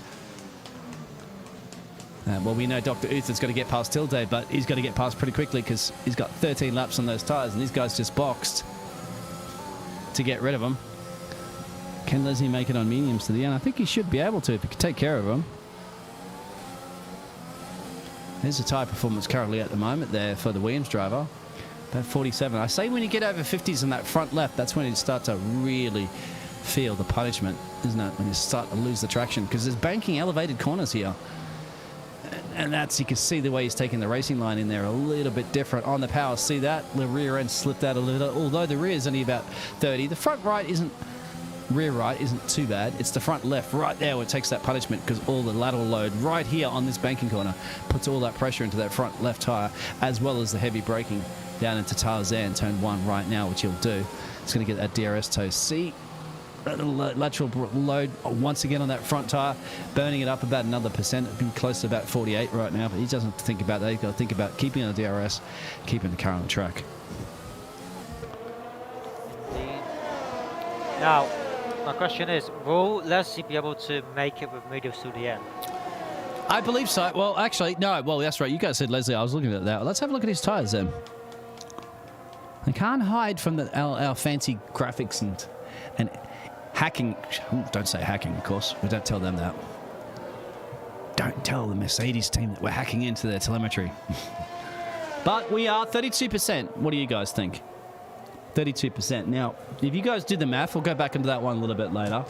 Well, we know Dr. Uther's got to get past Tilde, but he's got to get past pretty quickly because he's got 13 laps on those tyres, and these guys just boxed to get rid of them. Can Leslie make it on mediums to the end? I think he should be able to if he can take care of them. There's the tyre performance currently at the moment there for the Williams driver. About 47. I say when you get over 50s in that front left, that's when you start to really feel the punishment, isn't it? When you start to lose the traction, because there's banking elevated corners here. And that's, you can see the way he's taking the racing line in there a little bit different on the power. See that? The rear end slipped out a little, although the rear is only about 30. The front right rear right isn't too bad. It's the front left right there where it takes that punishment, because all the lateral load right here on this banking corner puts all that pressure into that front left tyre, as well as the heavy braking down into Tarzan turn 1 right now, which he'll do. It's going to get that DRS toe. See lateral load once again on that front tyre, burning it up about another percent. It'd be close to about 48 right now, but he doesn't think about that. He's got to think about keeping on the DRS, keeping the car on the track. Now, my question is, will Leslie be able to make it with mediums to the end? I believe so. Well, actually, no. Well, that's right. You guys said Leslie. I was looking at that. Let's have a look at his tyres then. They can't hide from our fancy graphics and hacking. Don't say hacking, of course. We don't tell them that. Don't tell the Mercedes team that we're hacking into their telemetry. But we are 32%. What do you guys think? 32%. Now, if you guys do the math, we'll go back into that one a little bit later.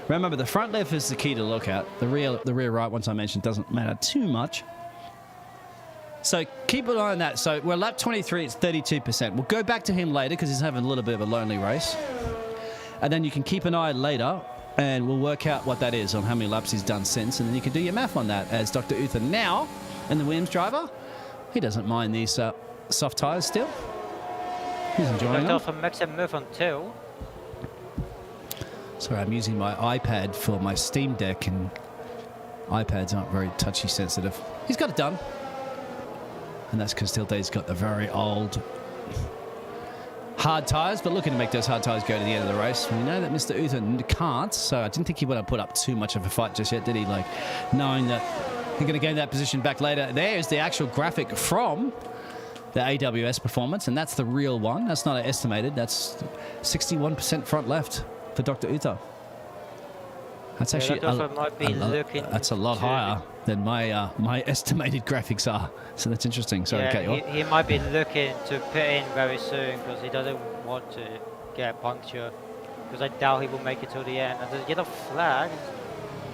Remember, the front left is the key to look at. The rear right, once I mentioned, doesn't matter too much. So keep an eye on that. So we're lap 23, it's 32%. We'll go back to him later because he's having a little bit of a lonely race. And then you can keep an eye later and we'll work out what that is on how many laps he's done since. And then you can do your math on that as Dr. Uther now, and the Williams driver, he doesn't mind these soft tyres still. He's enjoying them. From Maxim move on 2. Sorry, I'm using my iPad for my Steam Deck, and iPads aren't very touchy sensitive. He's got it done. And that's because Tilte's got the very old hard tyres, but looking to make those hard tyres go to the end of the race. We know that Mr. Uther can't, so I didn't think he would have put up too much of a fight just yet, did he? Like, knowing that he's going to gain that position back later. There's the actual graphic from the AWS performance, and that's the real one. That's not estimated. That's 61% front left for Dr. Uther. That's actually that's a lot higher than my estimated graphics are. So that's interesting. Sorry, yeah, he might be looking to put in very soon because he doesn't want to get puncture. Because I doubt he will make it till the end. And the yellow flag,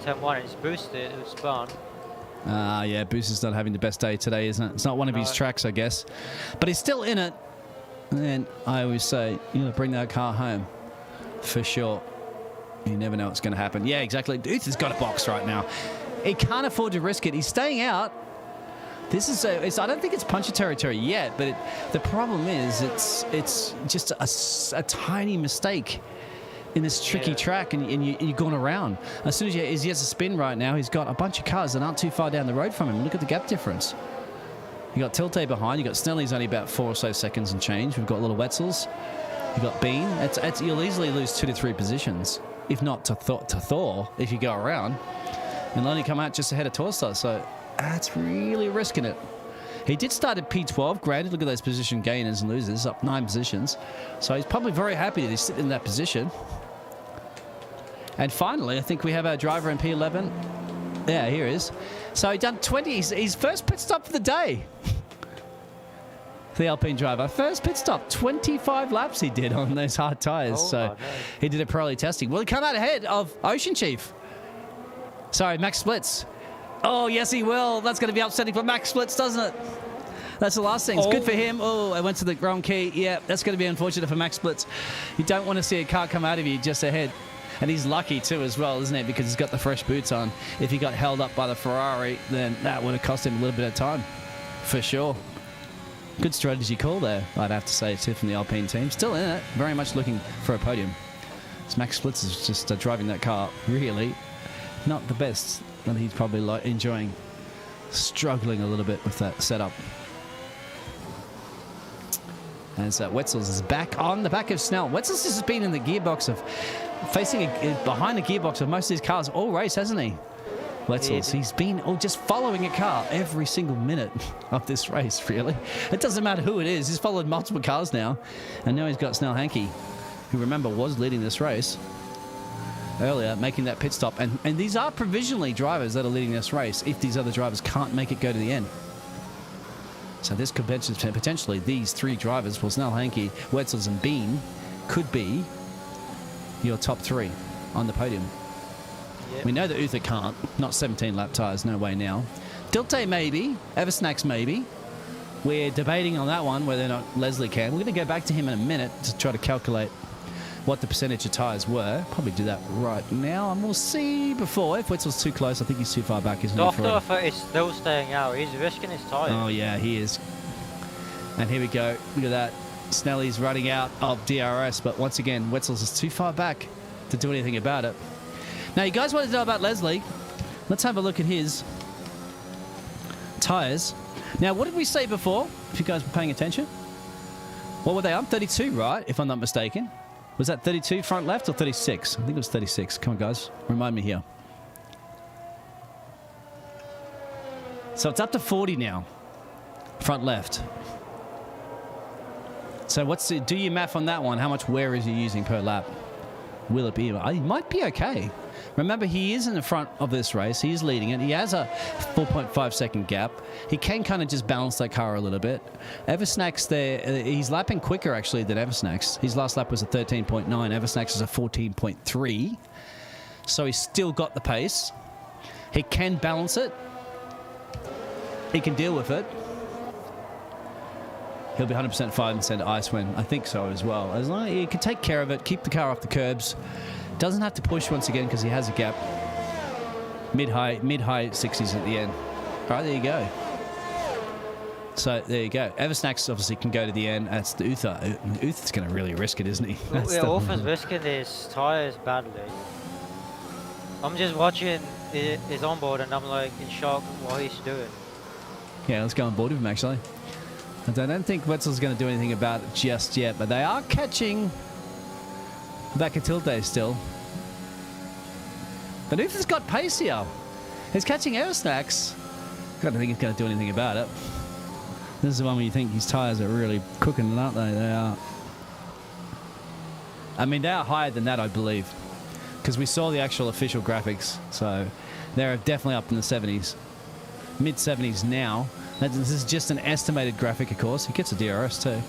turn 1, it's boosted, it was spun. Yeah, Booster's not having the best day today, isn't it? It's not one of his tracks, I guess. But he's still in it. And I always say, you know, bring that car home. For sure. You never know what's going to happen. Yeah, exactly. Uther's got a box right now. He can't afford to risk it. He's staying out. This is I don't think it's puncture territory yet, but the problem is it's just a tiny mistake in this tricky track, and you're going around. As soon as he has a spin right now, he's got a bunch of cars that aren't too far down the road from him. Look at the gap difference. You got Tilte behind. You got Snelly's only about 4 or so seconds and change. We've got little Wetzel's. You got Bean. You'll easily lose 2 to 3 positions, if not to Thor, if you go around, and only come out just ahead of Torstar. So that's really risking it. He did start at P12. Granted, look at those position gainers and losers, up 9 positions. So he's probably very happy that he's sitting in that position. And finally, I think we have our driver in P11. Yeah, here he is. So he done 20. His first pit stop for the day. The Alpine driver. First pit stop. 25 laps he did on those hard tyres. So he did a Pirelli testing. Will he come out ahead of Ocean Chief? Sorry, Max Splits. Oh, yes, he will. That's going to be upsetting for Max Splits, doesn't it? That's the last thing. It's good for him. Oh, I went to the wrong key. Yeah, that's going to be unfortunate for Max Splits. You don't want to see a car come out of you just ahead. And he's lucky too as well, isn't it? Because he's got the fresh boots on. If he got held up by the Ferrari, then that would have cost him a little bit of time. For sure. Good strategy call there, I'd have to say too, from the Alpine team. Still in it. Very much looking for a podium. So Max Splits is just driving that car really not the best. And he's probably enjoying struggling a little bit with that setup. As Wetzels is back on the back of Snell. Wetzels has been in the gearbox of facing behind the gearbox of most of these cars all race, hasn't he? Wetzels, he's been just following a car every single minute of this race, really. It doesn't matter who it is. He's followed multiple cars now. And now he's got Snell Hankey, who, remember, was leading this race earlier, making that pit stop. And these are provisionally drivers that are leading this race if these other drivers can't make it go to the end. So this could potentially, these 3 drivers, well, Snell Hankey, Wetzels and Bean, could be your top 3 on the podium. Yep. We know that Uther can't. Not 17 lap tyres, no way now. Dilte maybe. Eversnacks maybe. We're debating on that one whether or not Leslie can. We're going to go back to him in a minute to try to calculate what the percentage of tyres were. Probably do that right now, and we'll see before. If Wetzel's too close, I think he's too far back, isn't he? Dr. is still staying out. He's risking his tyres. Oh, yeah, he is. And here we go. Look at that. Snelly's running out of DRS, but once again, Wetzel's is too far back. to do anything about it. Now, you guys want to know about Leslie? Let's have a look at his tyres. Now, what did we say before, if you guys were paying attention? What were they on? 32, right, if I'm not mistaken. Was that 32 front left or 36? I think it was 36. Come on, guys. Remind me here. So it's up to 40 now. Front left. So do your math on that one. How much wear is he using per lap? Will it be? He might be okay. Remember, he is in the front of this race. He is leading it. He has a 4.5 second gap. He can kind of just balance that car a little bit. Eversnack's there. He's lapping quicker, actually, than Eversnack's. His last lap was a 13.9. Eversnack's is a 14.3. So he's still got the pace. He can balance it. He can deal with it. He'll be 100% fine and ice win. I think so as well. As long as he can take care of it, keep the car off the curbs. Doesn't have to push once again because he has a gap. Mid-high 60s at the end. All right, there you go. So there you go. Eversnacks obviously can go to the end. That's the Uther. Uther's going to really risk it, isn't he? Yeah, Uther's risking his tyres badly. I'm just watching his onboard and I'm like in shock what he's doing. Yeah, let's go on board with him actually. I don't think Wetzel's going to do anything about it just yet, but they are catching back at Tilde still. But Uther's got pace here. He's catching Aerosnacks. I don't think he's going to do anything about it. This is the one where you think his tyres are really cooking, aren't they? They are. I mean, they are higher than that, I believe, because we saw the actual official graphics. So they're definitely up in the 70s. Mid-70s now. This is just an estimated graphic, of course. He gets a DRS too.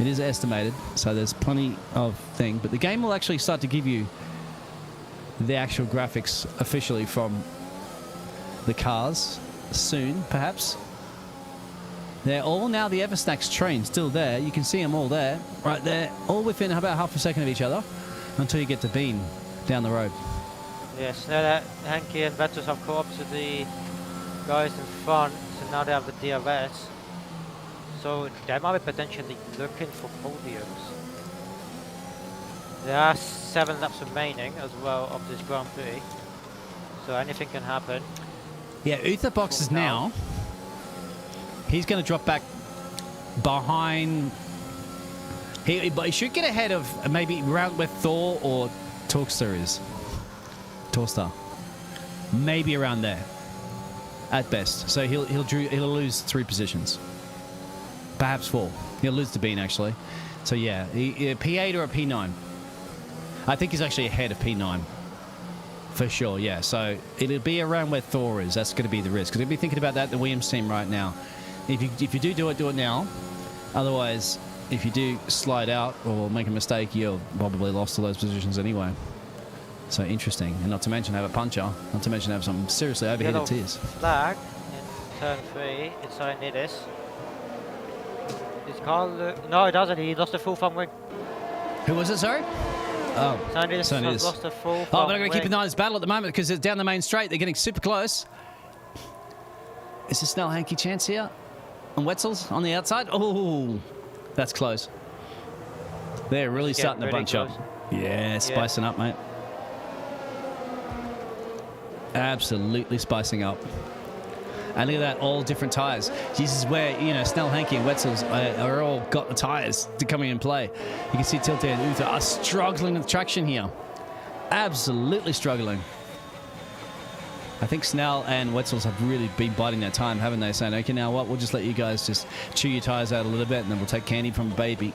It is estimated, so there's plenty of thing. But the game will actually start to give you the actual graphics officially from the cars soon, perhaps. They're all now the Eversnacks train still there. You can see them all there, right there, all within about half a second of each other until you get to Bean down the road. Yes, now that Hanky and Vettus have caught up to the guys in front, so now they have the DRS. So they might be potentially looking for podiums. There are 7 laps remaining as well of this Grand Prix, so anything can happen. Yeah, Uther boxes now. He's going to drop back behind. But he should get ahead of maybe around where Thor or Torkstar is. Torstar. Maybe around there. At best. So he'll lose 3 positions. Perhaps 4. He'll lose to Bean, actually. So yeah, P8 or a P9. I think he's actually ahead of P9. For sure, yeah. So it'll be around where Thor is. That's going to be the risk. Because we'll be thinking about that, the Williams team right now. If you do it now. Otherwise, if you do slide out or make a mistake, you're probably lost to those positions anyway. So interesting. And not to mention have a puncher. Not to mention have some seriously overheated tiers. Flag in turn 3 inside Nidis. Is Carl... No, it doesn't. He lost a full front wing. Who was it, sorry? Oh, Nidis has lost a full front but I'm going to wing. keep an eye on this battle at the moment because it's down the main straight. They're getting super close. Is this Snell Hanky chance here? And Wetzel's on the outside? Oh, that's close. They're really starting to bunch up. Yeah, spicing up, mate. Absolutely spicing up. And look at that, all different tyres. This is where, you know, Snell, Hanky and Wetzel's are all got the tyres to come in play. You can see Tilted and Uther are struggling with traction here. Absolutely struggling. I think Snell and Wetzel's have really been biding their time, haven't they? Saying, okay, now what? We'll just let you guys just chew your tyres out a little bit and then we'll take candy from baby.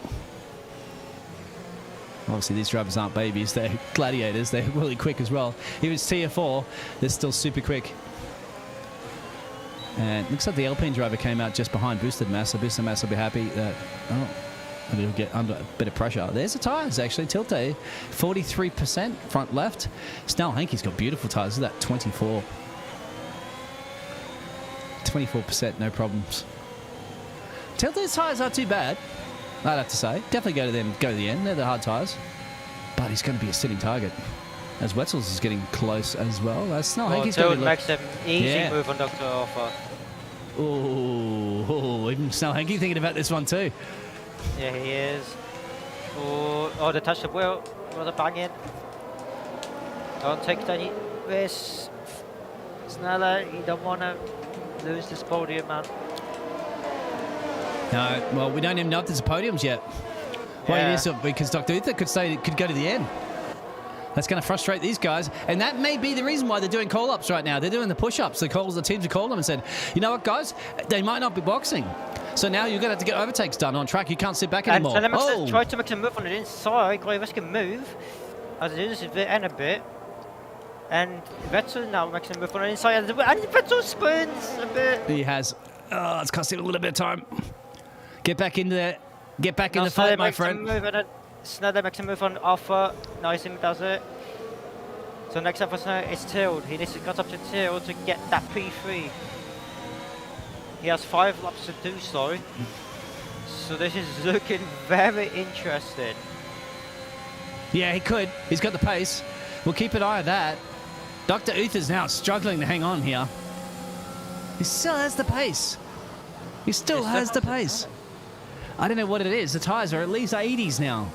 Obviously, these drivers aren't babies. They're gladiators. They're really quick as well. If it's tier 4, they're still super quick. And it looks like the Alpine driver came out just behind Boosted Mass. So Boosted Mass will be happy that he'll get under a bit of pressure. There's the tyres, actually. Tilte, 43% front left. Snell Hanky's got beautiful tyres. Look at that, 24. 24%, no problems. Tilte's tyres aren't too bad, I'd have to say. Definitely go to the end. They're the hard tyres. But he's going to be a sitting target. As Wetzel's is getting close as well. Snell Hanky's going to be... makes them easy move on Dr. Alpha. Oh, even Snell Hanky thinking about this one too. Yeah, he is. Oh, they touched the wheel. Rather bang in. Don't take any risks. Sneller, you don't want to lose this podium, man. No, well, we don't even know if there's podiums yet. Well, it is because Dr. Uther could go to the end. That's going to frustrate these guys, and that may be the reason why they're doing call-ups right now. They're doing the push-ups. The teams have called them and said, you know what, guys, they might not be boxing. So now you're going to have to get overtakes done on track. You can't sit back anymore. And so try to make a move on the inside. Great risk a move. As it is a bit and a bit. And Vettel now makes a move on the inside. And Vettel spins a bit. He has. Oh, it's costing a little bit of time. Get back in there. Get back in the fight, my friend. Sneller makes a move on Alpha. Nice, him does it. So next up for Sneller is Tild. He needs to cut up to Tild to get that P3. He has 5 laps to do so. So this is looking very interesting. Yeah, he could. He's got the pace. We'll keep an eye on that. Dr. Uther's now struggling to hang on here. He still has the pace. He still has the pace. I don't know what it is. The tyres are at least 80s now.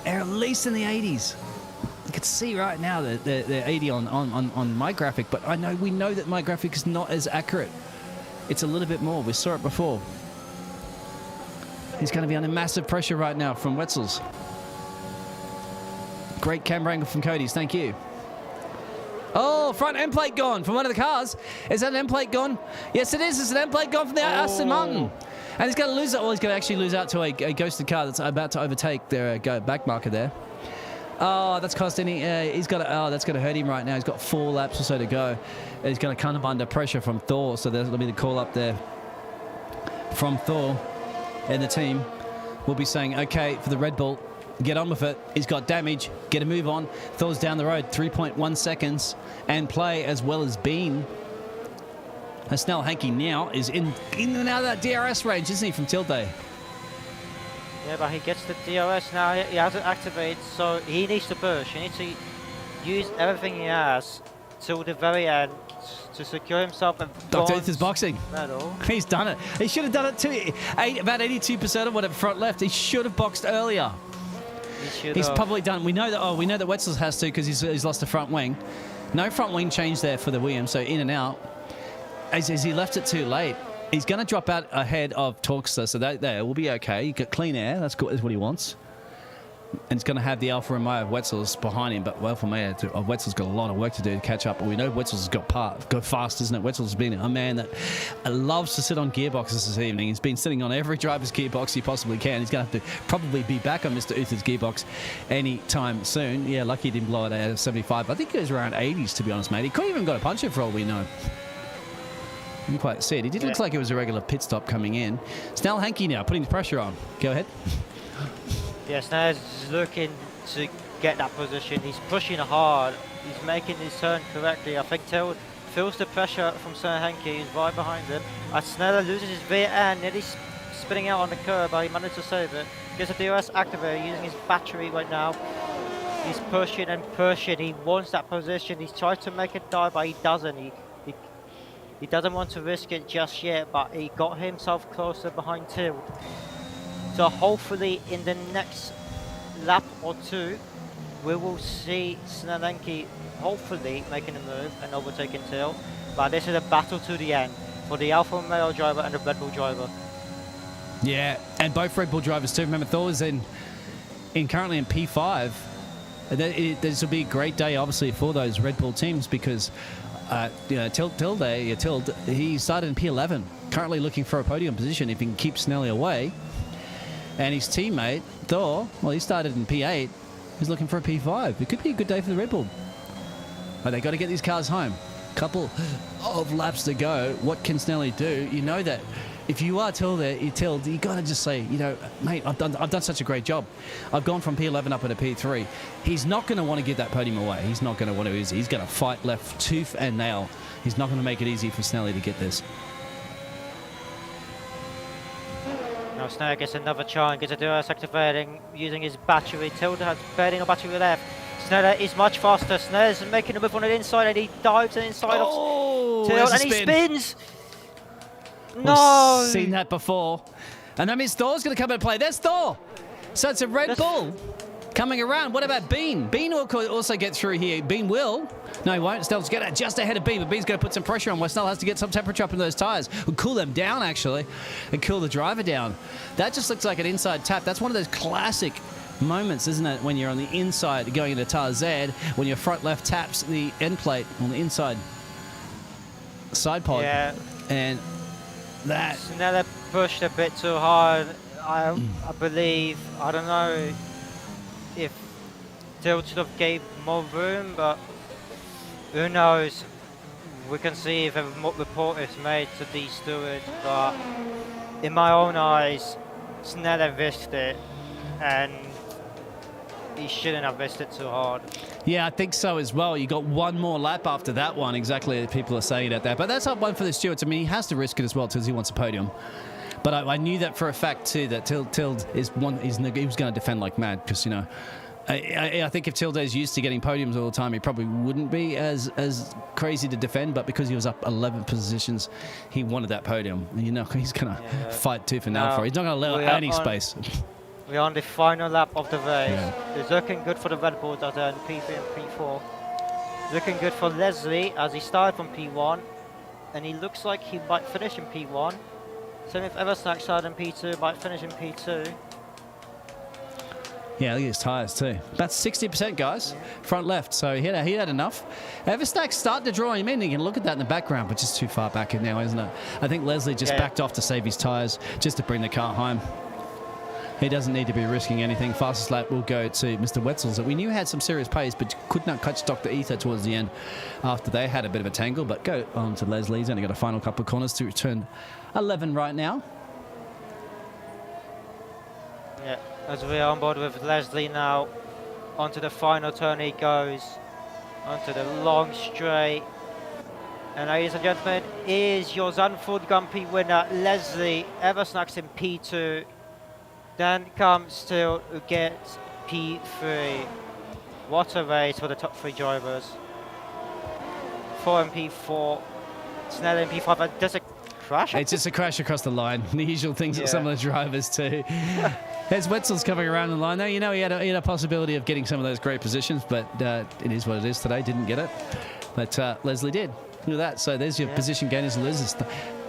They're at least in the 80s. You can see right now that they're 80 on my graphic, but we know that my graphic is not as accurate. It's a little bit more. We saw it before. He's going to be under massive pressure right now from Wetzel's. Great camera angle from Cody's. Thank you. Oh, front end plate gone from one of the cars. Is that an end plate gone? Yes, it is. It's an end plate gone from the Aston Martin. And he's going to lose it. Well, he's going to actually lose out to a ghosted car that's about to overtake their back marker there. Oh, that's costing him. That's going to hurt him right now. He's got 4 laps or so to go. And he's going to come under pressure from Thor. So there'll be the call up there from Thor. And the team will be saying, okay, for the Red Bull, get on with it. He's got damage. Get a move on. Thor's down the road. 3.1 seconds. And play as well as Bean. And Snell Hankey now is in and out of that DRS range, isn't he, from Tilde? Yeah, but he gets the DRS now. He hasn't activated, so he needs to push. He needs to use everything he has till the very end to secure himself a Dr. Uther's boxing. medal. He's done it. He should have done it too. About 82% of whatever front left. He should have boxed earlier. He's probably done. We know that Wetzel's has to because he's lost the front wing. No front wing change there for the Williams, so in and out. As he left it too late. He's going to drop out ahead of Torkster, so that there will be okay. You got clean air. That's good. That's what he wants. And he's going to have the Alfa Romeo of Wetzel's behind him, but Alfa Romeo of Wetzel's got a lot of work to do to catch up. But we know Wetzel's go fast, isn't it? Wetzel's been a man that loves to sit on gearboxes this evening. He's been sitting on every driver's gearbox he possibly can. He's going to have to probably be back on Mr. Uther's gearbox anytime soon. Yeah, lucky he didn't blow it out of 75. I think he was around 80s, to be honest, mate. He couldn't even got a puncher for all we know. Didn't quite see it. He did look like it was a regular pit stop coming in. Snell Hankey now, putting the pressure on. Go ahead. Yeah, Snell's looking to get that position. He's pushing hard. He's making his turn correctly. I think Till feels the pressure from Snell Hankey. He's right behind him. As Sneller loses his rear end, nearly spinning out on the curb, but he managed to save it. Gets a DRS activator using his battery right now. He's pushing and pushing. He wants that position. He's tried to make it die, but he doesn't. He doesn't want to risk it just yet, but he got himself closer behind Till. So hopefully in the next lap or two, we will see Snell Hankey hopefully making a move and overtaking Till. But this is a battle to the end for the Alfa Romeo driver and the Red Bull driver. Yeah, and both Red Bull drivers too. Remember, Thor is currently in P5. This will be a great day, obviously, for those Red Bull teams because Tilde, he started in P11, currently looking for a podium position if he can keep Snelly away. And his teammate, Thor, well, he started in P8. He's looking for a P5. It could be a good day for the Red Bull. But they got to get these cars home. Couple of laps to go. What can Snelly do? You know that if you are Tilde, you got to just say, mate, I've done such a great job. I've gone from P11 up into P3. He's not going to want to give that podium away. He's not going to want to. He's going to fight left tooth and nail. He's not going to make it easy for Snelly to get this. Now Snell gets another chance, gets a DRS activating using his battery. Tilde has barely no battery left. Snell is much faster. Snell is making a move on the inside and he dives inside of Tilde and he spins. No! We've seen that before. And that means Thor's going to come and play. There's Thor! So it's a Red Bull Coming around, what about Bean? Bean will also get through here. Bean will. No, he won't. Snell's get just ahead of Bean, but Bean's going to put some pressure on where Snell has to get some temperature up in those tyres. Will cool them down, actually, and cool the driver down. That just looks like an inside tap. That's one of those classic moments, isn't it, when you're on the inside going into Tar Z, when your front left taps the end plate on the inside side pod. Yeah. And that... Snell pushed a bit too hard. I believe, I don't know if Tilt should have gave more room, but who knows? We can see if a report is made to the steward, but in my own eyes, Snell risked it, and he shouldn't have risked it too hard. Yeah, I think so as well. You got one more lap after that one, exactly. People are saying that. But that's up one for the stewards. I mean, he has to risk it as well because he wants a podium. But I knew that for a fact too, that Tild is one. He was going to defend like mad because, you know, I think if Tilde is used to getting podiums all the time, he probably wouldn't be as crazy to defend. But because he was up 11 positions, he wanted that podium. You know, he's going to fight tooth and nail for it. He's not going to allow any space. We're on the final lap of the race. Yeah. It's looking good for the Red Bulls that are in P3 and P4. Looking good for Leslie as he started from P1, and he looks like he might finish in P1. Same if Eversnack started in P2, might finish in P2. Yeah, look at his tyres too. About 60%, guys. Yeah. Front left, so he had enough. Everstack's starting to draw him in. You can look at that in the background, but just too far back in now, isn't it? I think Leslie just backed off to save his tyres, just to bring the car home. He doesn't need to be risking anything. Fastest lap will go to Mr. Wetzel's, that we knew had some serious pace, but could not catch Dr. Ether towards the end after they had a bit of a tangle. But go on to Leslie. He's only got a final couple of corners to return 11 right now. Yeah, as we are on board with Leslie now, onto the final turn he goes, onto the long straight. And ladies and gentlemen, is your Zandvoort Grand Prix winner, Leslie. Eversnacks in P2. Then comes Till, who gets P3. What a race for the top three drivers. 4 and P4. Snell in P5. And there's a crash? It's just a crash across the line. The usual things that some of the drivers do. There's Wetzel's coming around the line there. You know, he had a possibility of getting some of those great positions, but it is what it is today. Didn't get it. But Leslie did. Look at that. So there's your position gainers and losers.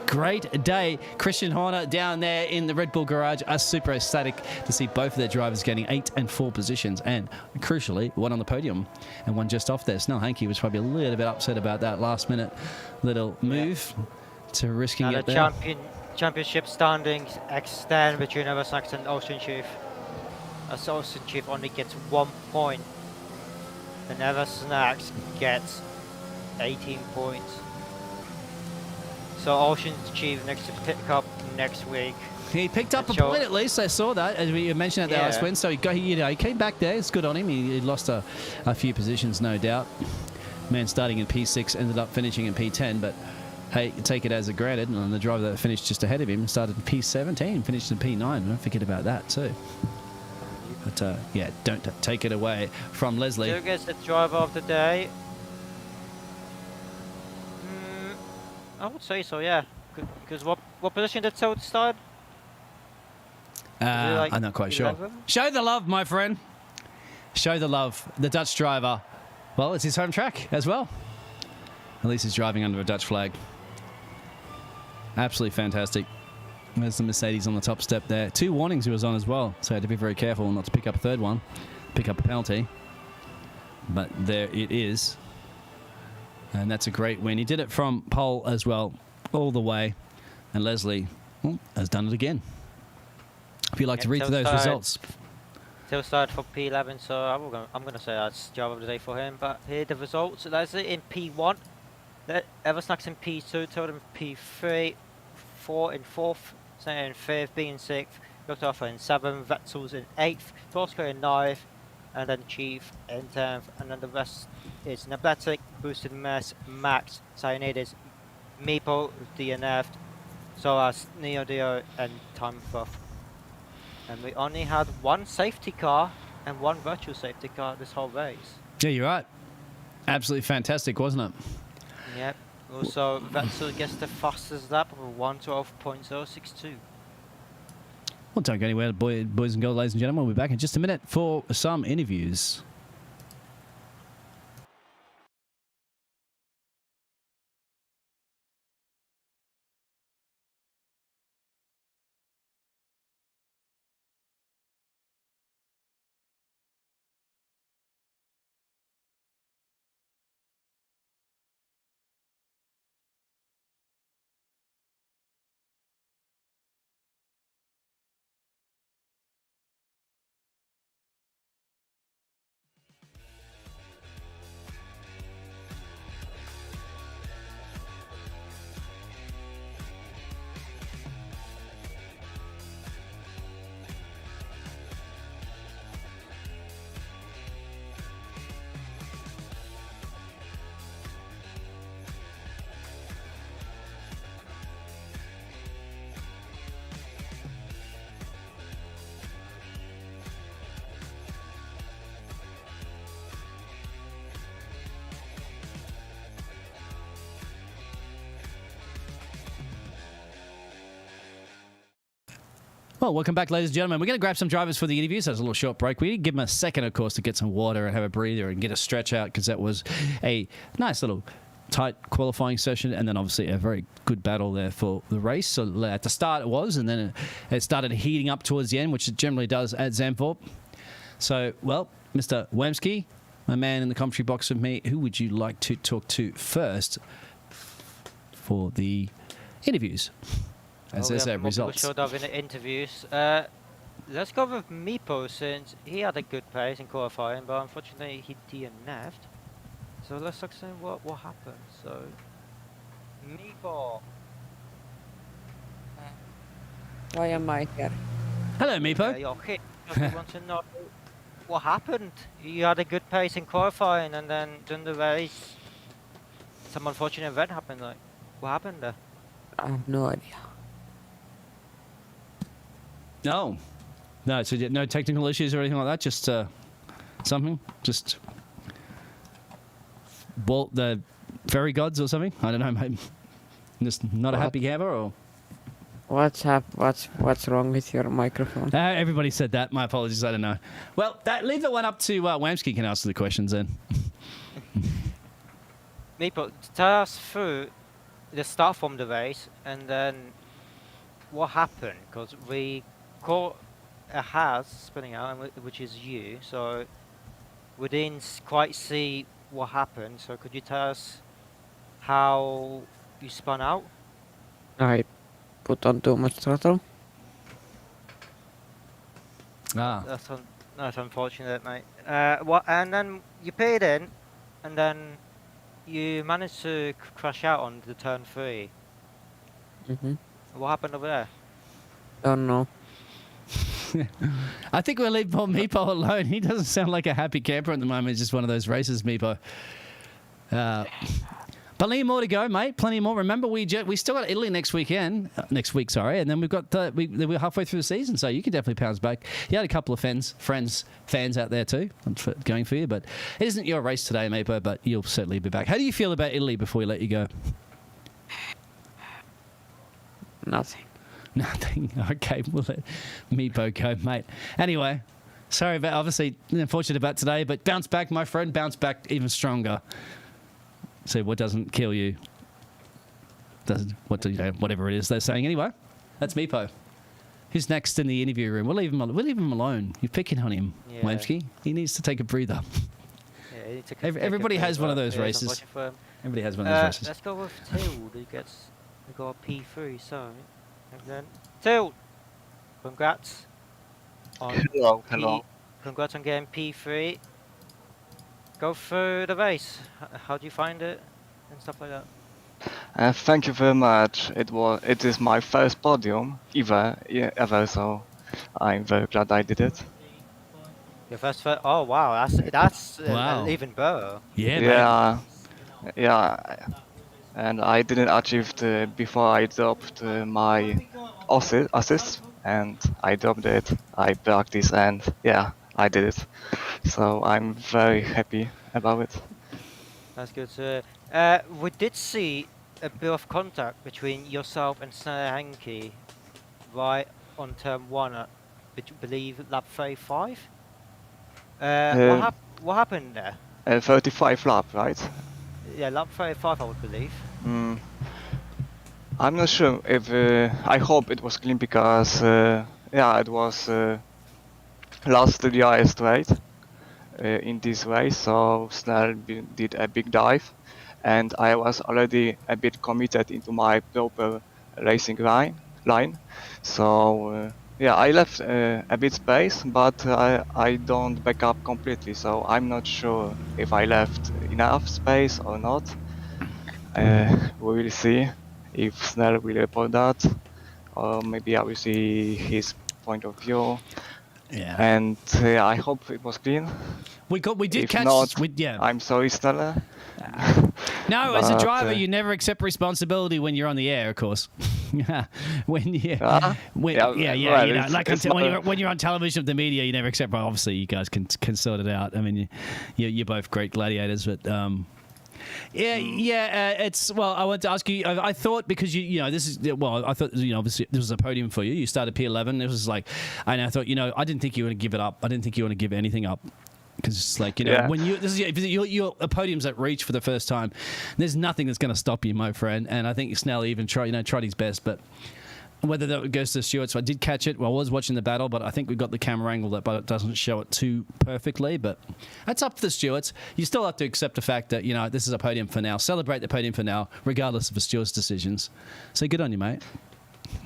Great day. Christian Horner down there in the Red Bull garage are super ecstatic to see both of their drivers getting 8 and 4 positions, and crucially one on the podium and one just off there. Snell Hankey was probably a little bit upset about that last minute little move to risking it there. Championship standings extend between Eversnacks and Ocean Chief, as Ocean Chief only gets 1 point and Eversnacks gets 18 points. So Ocean Chief next to pick up next week. He picked up a point at least. I saw that, as we mentioned at the last win. So he came back there. It's good on him. He lost a few positions, no doubt. Man starting in P6 ended up finishing in P10, but hey, take it as a granted. And the driver that finished just ahead of him started in P17, finished in P9. Don't forget about that too. But yeah, don't take it away from Leslie. Who gets the driver of the day? I would say so, yeah. Because what position did Tilt start? Like I'm not quite 11? sure. Show the love, my friend. Show the love. The Dutch driver. Well, it's his home track as well. At least he's driving under a Dutch flag. Absolutely fantastic. There's the Mercedes on the top step there. 2 warnings he was on as well, so he had to be very careful not to pick up a third one. Pick up a penalty. But there it is. And that's a great win. He did it from pole as well, all the way. And Leslie has done it again. If you'd like to read through those results. Till started for P11, so I'm going to say that's driver of the day for him. But here are the results. Leslie in P1. Eversnacks in P2. Till in P3. 4 in 4th. Snell in 5th. B in 6th. Dr. Arthur in 7th. Wetzel's in 8th. Tosca in 9th. And then Chief in 10th. And then the rest is Nablatic, Boosted Mess, Max, Cyanidis, Meeple, DNF, Soas, Neo Dio, and Time Buff. And we only had 1 safety car and 1 virtual safety car this whole race. Yeah, you're right. Absolutely fantastic, wasn't it? Yep. Also, Vettel gets the fastest lap of 1:12.062. Well, don't go anywhere, boys and girls, ladies and gentlemen. We'll be back in just a minute for some interviews. Well, welcome back, ladies and gentlemen. We're going to grab some drivers for the interviews. So there's a little short break. We did give them a second, of course, to get some water and have a breather and get a stretch out because that was a nice little tight qualifying session and then obviously a very good battle there for the race. So at the start it was, and then it started heating up towards the end, which it generally does at Zandvoort. So, well, Mr. Wamsky, my man in the commentary box with me, who would you like to talk to first for the interviews? As I said, results. Showed up in the interviews. Let's go with Meepo since he had a good pace in qualifying, but unfortunately he DNF'd. So let's explain what happened. So, Meepo. Why am I here? Hello, Meepo. You're okay. I want to know what happened. You had a good pace in qualifying, and then during the race, some unfortunate event happened. Like, what happened there? I have no idea. No. No, so no technical issues or anything like that? Just something? Just the fairy gods or something? I don't know, mate. Just not a happy camper or? What's wrong with your microphone? Everybody said that. My apologies. I don't know. Well, leave that one up to Wamsky can answer the questions then. Meepo, tell us through the start from the race and then what happened, because we caught a Haas spinning out, which is you, so we didn't quite see what happened. So could you tell us how you spun out? I put on too much throttle. That's unfortunate, mate. And then you paid in, and then you managed to crash out on the turn 3. What happened over there? Don't know. I think we'll leave poor Meepo alone. He doesn't sound like a happy camper at the moment. It's just one of those races, Meepo. Plenty more to go, mate. Plenty more. Remember, we still got Italy next week, and then we've got we're halfway through the season, so you can definitely bounce back. You had a couple of fans out there too, going for you, but it isn't your race today, Meepo. But you'll certainly be back. How do you feel about Italy before we let you go? Nothing. Nothing. Okay, we'll let Meepo go, mate. Anyway, sorry about, obviously, unfortunate about today, but bounce back, my friend. Bounce back even stronger. So what doesn't kill you whatever it is they're saying. Anyway, that's Meepo. Who's next in the interview room? We'll leave him alone. You're picking on him, Yeah. Wamsky. He needs to take a breather. Yeah, you took Everybody has one of those races. Everybody has one of those races. Let's go with Tilt. We got a P3, so and then Tilt. Congrats on Hello. Congrats on getting P3. Go through the race. How do you find it and stuff like that? Thank you very much. It is my first podium ever, so I'm very glad I did it. Your first. Oh wow, that's Wow. even better. Yeah. Yeah. And I didn't achieve before I dropped my assist, and I dropped it. I practiced, and yeah, I did it. So I'm very happy about it. That's good. We did see a bit of contact between yourself and Henke right on turn 1 at, believe, lap 35. Uh, What happened there? 35 lap, right? Yeah, lap 35, I would believe. Mm, I'm not sure if I hope it was clean because yeah, it was last DRS straight in this race, so Snell did a big dive, and I was already a bit committed into my proper racing line. So yeah, I left a bit space, but I don't back up completely, so I'm not sure if I left enough space or not. We will see if Snell will report that, or maybe I will see his point of view. Yeah. And I hope it was clean. We did If catch. not, Yeah. I'm sorry, Snell. No, as a But, driver, you never accept responsibility when you're on the air, of course. when you, well, you know, it's- like it's when you're on television of the media, you never accept. Well, obviously, you guys can sort it out. I mean, you're both great gladiators, but it's well. I want to ask you. I thought because you know this is well. I thought obviously this was a podium for you. You started P11. It was like, and I thought I didn't think you were going to give it up. I didn't think you want to give anything up. Because it's like when you're a podium's at reach for the first time, there's nothing that's going to stop you, my friend. And I think Snell even tried his best, but whether that goes to the stewards, so I did catch it. Well, I was watching the battle, but I think we got the camera angle but it doesn't show it too perfectly. But that's up to the stewards. You still have to accept the fact that this is a podium for now. Celebrate the podium for now, regardless of the stewards' decisions. So good on you, mate.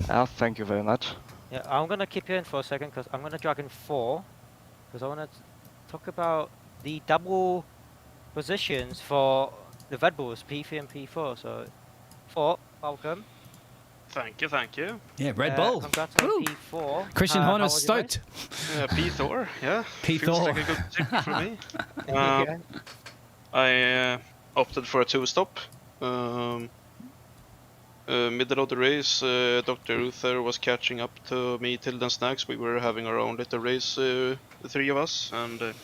Thank you very much. Yeah, I'm gonna keep you in for a second because I'm gonna drag in 4 because I want to talk about the double positions for the Red Bulls, P3 and P4. So, 4, welcome. Thank you. Yeah, Red Bull. Congrats on Woo. P4. Christian How Horner's was your race? stoked. P-Thor, yeah. P-Thor. Feels like a good position for me. Yeah. I opted for a 2-stop. Middle of the race, Dr. Uther was catching up to me, Tilden and Snacks. We were having our own little race, the 3 of us, and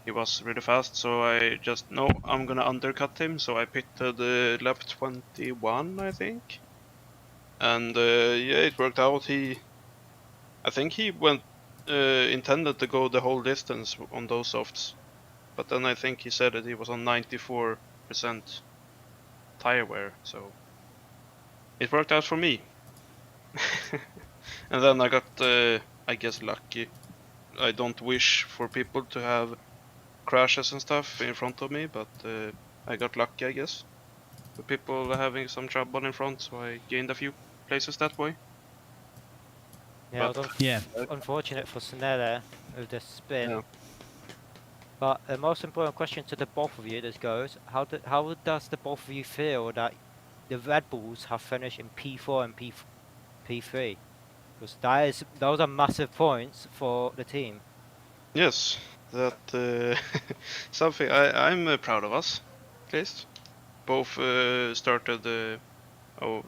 he was really fast, so I just, I'm gonna undercut him, so I pitted lap 21, I think. And yeah, it worked out. I think he intended to go the whole distance on those softs, but then I think he said that he was on 94% tire wear, so it worked out for me. And then I got, I guess, lucky. I don't wish for people to have crashes and stuff in front of me, but I got lucky, I guess. The people having some trouble in front, so I gained a few places that way. Yeah, But- unfortunate for Snell there with the spin. Yeah. But the most important question to the both of you, this goes: how does the both of you feel that the Red Bulls have finished in P4 and P3? Because those are massive points for the team. Yes, that something I'm proud of us, at least. Both started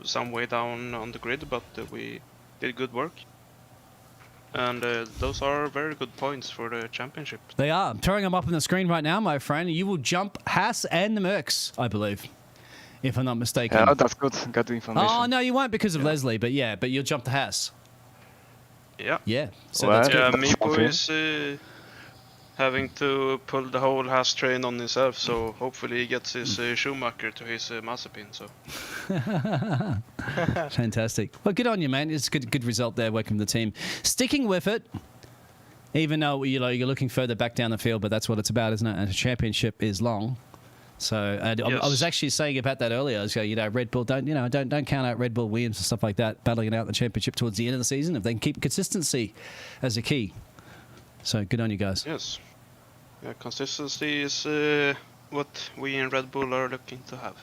some way down on the grid, but we did good work. And those are very good points for the championship. They are. I'm throwing them up on the screen right now, my friend. You will jump Haas and the Mercs, I believe, if I'm not mistaken. Yeah, that's good. Got the information. Oh, no, you won't because of Leslie, but you'll jump the Haas. Yeah. Yeah. So Well, that's good. Yeah, That's Meepo something. is having to pull the whole Haas train on himself, so hopefully he gets his Schumacher to his Mazepin. So Fantastic. Well, good on you, man. It's a good result there working with the team. Sticking with it, even though you're looking further back down the field, but that's what it's about, isn't it? And a championship is long. So I was actually saying about that earlier. I was going, Red Bull don't count out Red Bull Williams and stuff like that, battling it out in the championship towards the end of the season if they can keep consistency as a key. So good on you guys. yes, yeah, consistency is what we in Red Bull are looking to have.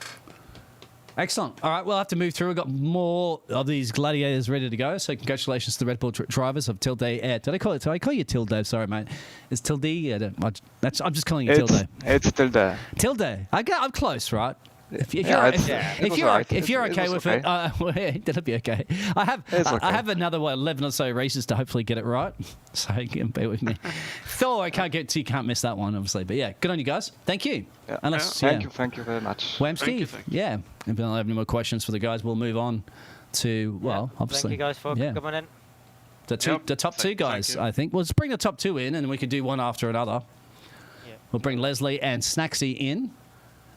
Excellent. All right, we'll have to move through. We've got more of these gladiators ready to go. So congratulations to the Red Bull drivers of Tilde. Did I call you Tilde? Sorry, mate. It's Tilde. I'm just calling you Tilde. It's still there. Tilde. I'm close, right? If you're okay with it, that'll be okay. I have another 11 or so races to hopefully get it right. So you can bear with me. Thor, you can't miss that one, obviously. But yeah, good on you guys. Thank you. Yeah. Thank you very much. Wham, Thank you, Steve. thank you. Yeah. If I don't have any more questions for the guys, we'll move on to, obviously. Thank you guys for coming in. the top two Thank guys, you. I think. Well, let's bring the top two in, and we can do one after another. Yeah. We'll bring Leslie and Snacksy in,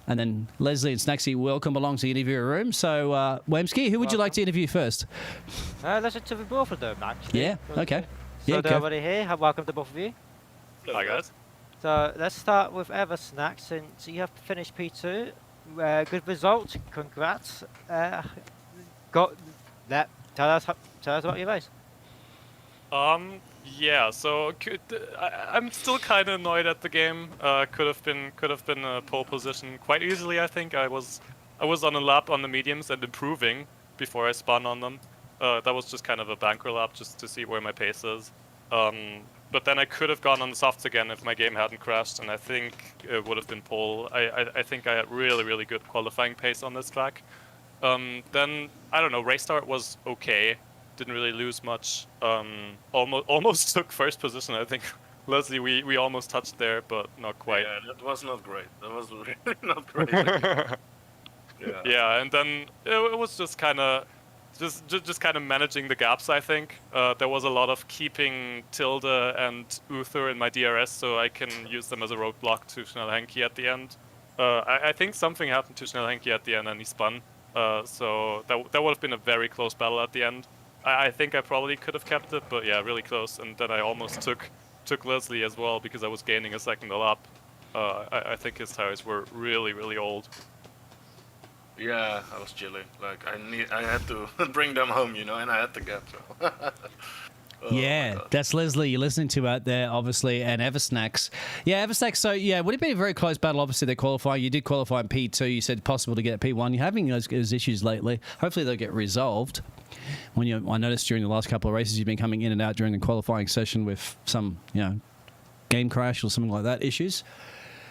and then Leslie and Snacksy will come along to the interview room. So, Wemsky, who would you like to interview first? Let's interview both of them, actually. Yeah, okay. So Yeah, they're go. already here. Welcome to both of you. Hi guys. So let's start with Eversnack, since you have finished P2. Good result. Congrats. Tell us about your race. Yeah. So I'm still kind of annoyed at the game. Could have been a pole position quite easily. I think I was on a lap on the mediums and improving before I spun on them. That was just kind of a banker lap just to see where my pace is. But then I could have gone on the softs again if my game hadn't crashed, and I think it would have been pole. I think I had really good qualifying pace on this track. Then I don't know. Race start was okay. Didn't really lose much. Almost took first position. I think Leslie, we almost touched there, but not quite. Yeah, that was not great. That was really not great. Yeah. Yeah, and then it was just kind of managing the gaps. I think there was a lot of keeping Tilda and Uther in my DRS, so I can use them as a roadblock to Schnellhenke at the end. I think something happened to Schnellhenke at the end, and he spun. So that would have been a very close battle at the end. I think I probably could have kept it, but yeah, really close. And then I almost took Leslie as well because I was gaining a second a lap. I think his tires were really old. Yeah, I was chilly. Like I had to bring them home, you know, and I had to get. So. Oh, Yeah, that's Leslie you're listening to out there, obviously, and Eversnacks. Yeah, Eversnacks, so yeah, would it be a very close battle? Obviously, they're qualifying. You did qualify in P2. You said possible to get a P1. You're having those issues lately. Hopefully, they'll get resolved. I noticed during the last couple of races, you've been coming in and out during the qualifying session with some, game crash or something like that issues.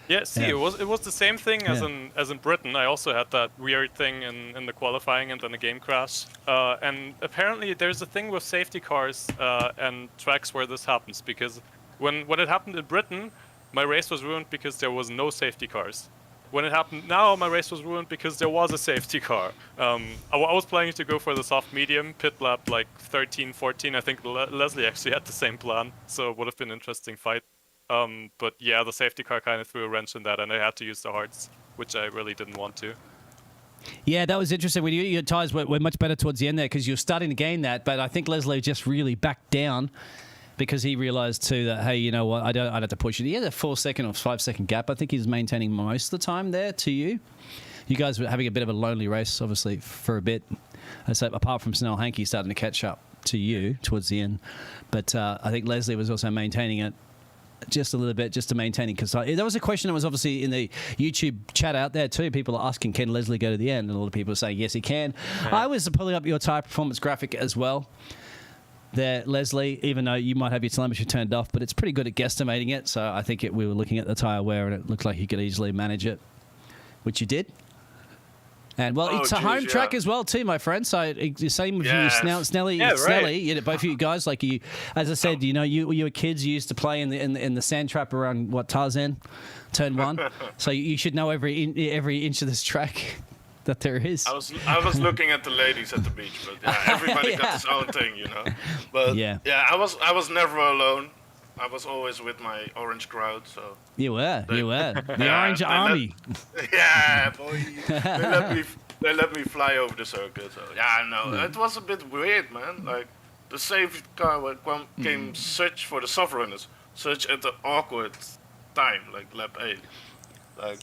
Yeah, Yeah. it was the same thing as Yeah. as in Britain. I also had that weird thing in the qualifying and then a game crash. And apparently there's a thing with safety cars and tracks where this happens, because when it happened in Britain, my race was ruined because there was no safety cars. When it happened now, my race was ruined because there was a safety car. I was planning to go for the soft medium pit lap like 13, 14. I think Leslie actually had the same plan, so it would have been an interesting fight. But yeah, the safety car kind of threw a wrench in that, and I had to use the hards, which I really didn't want to. Yeah, that was interesting. When your tyres were much better towards the end there because you were starting to gain that, but I think Leslie just really backed down because he realised too that, hey, you know what, I'd have to push it. He had a 4-second or 5-second gap. I think he's maintaining most of the time there to you. You guys were having a bit of a lonely race, obviously, for a bit. So apart from Schnellhenke starting to catch up to you towards the end. But I think Leslie was also maintaining it just a little bit, just to maintain it. Because that was a question that was obviously in the YouTube chat out there too. People are asking, can Leslie go to the end? And a lot of people are saying, yes, he can. Yeah. I was pulling up your tyre performance graphic as well there, Leslie, even though you might have your telemetry turned off, but it's pretty good at guesstimating it. So I think we were looking at the tyre wear and it looked like you could easily manage it, which you did. And well, it's a home track as well too, my friend. So the same with you, Snelly. Yeah, right. Snelly, both of you guys, like you, as I said, you were kids. You used to play in the sand trap around Tarzan, turn 1. So you should know every inch of this track that there is. I was looking at the ladies at the beach, but yeah, everybody got his own thing, you know. But yeah, I was never alone. I was always with my orange crowd, so. You were the Orange Army. Yeah, boy. They let me fly over the circuit. So yeah, no, it was a bit weird, man. Like the safety car came such for the soft runners, such at the awkward time, like lap 8. Like,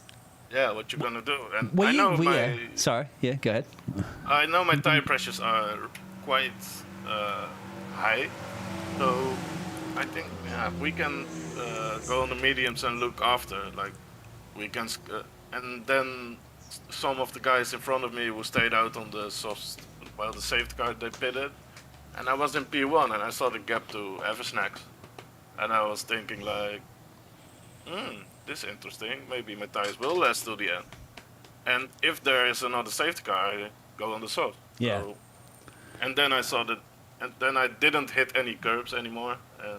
yeah, what you gonna do? And Sorry, yeah, go ahead. I know my tire pressures are quite high, so I think we can go on the mediums and look after. Like we can, and then some of the guys in front of me who stayed out on the softs while the safety car they pitted, and I was in P1 and I saw the gap to Eversnacks, and I was thinking like, this is interesting. Maybe my tires will last till the end, and if there is another safety car, I go on the soft. Yeah. So, and then I saw that. And then I didn't hit any curbs anymore, and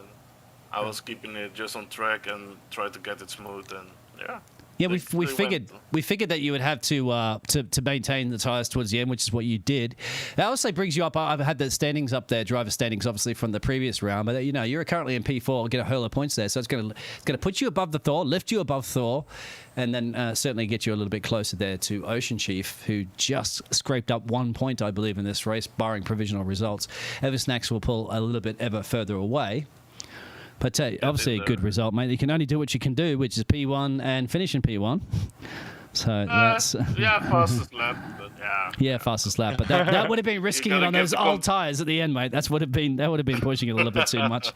I was keeping it just on track and tried to get it smooth, and yeah. Yeah, we They figured went- that you would have to maintain the tyres towards the end, which is what you did. That also brings you up. I've had the standings up there, driver standings, obviously from the previous round, but you're currently in P4, get a whole lot of points there, so it's going to put you above the Thor, lift you above Thor, and then certainly get you a little bit closer there to Ocean Chief, who just scraped up 1 point, I believe, in this race, barring provisional results. Eversnacks will pull a little bit ever further away. But obviously a good result, mate. You can only do what you can do, which is P1 and finish in P1. So that's fastest lap, but yeah, fastest lap. But that would have been risking it gotta on get those the old tyres at the end, mate. That would have been pushing it a little bit too much.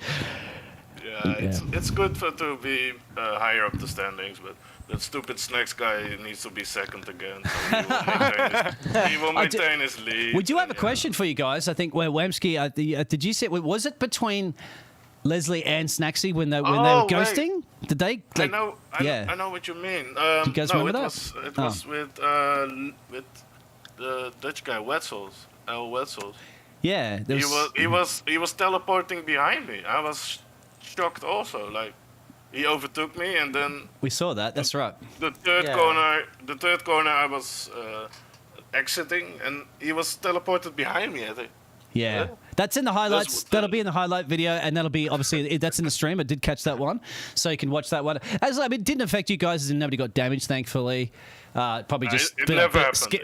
It's good to be higher up the standings, but that stupid Snacks guy needs to be second again. So he will maintain his lead. We do have a question for you guys. I think where Wemsky, did you say, was it between Leslie and Snacksy when they were ghosting? Did they? I know what you mean. You guys remember that? It was with the Dutch guy Wetzels, L. Wetzels. Yeah, He was teleporting behind me. I was shocked also. Like he overtook me, and then we saw that. That's right. the third corner, I was exiting, and he was teleported behind me. I think. Yeah, that's in the highlights. That'll be in the highlight video, and that'll be obviously that's in the stream. I did catch that one, so you can watch that one. It didn't affect you guys, and nobody got damaged, thankfully. Probably just it never happened.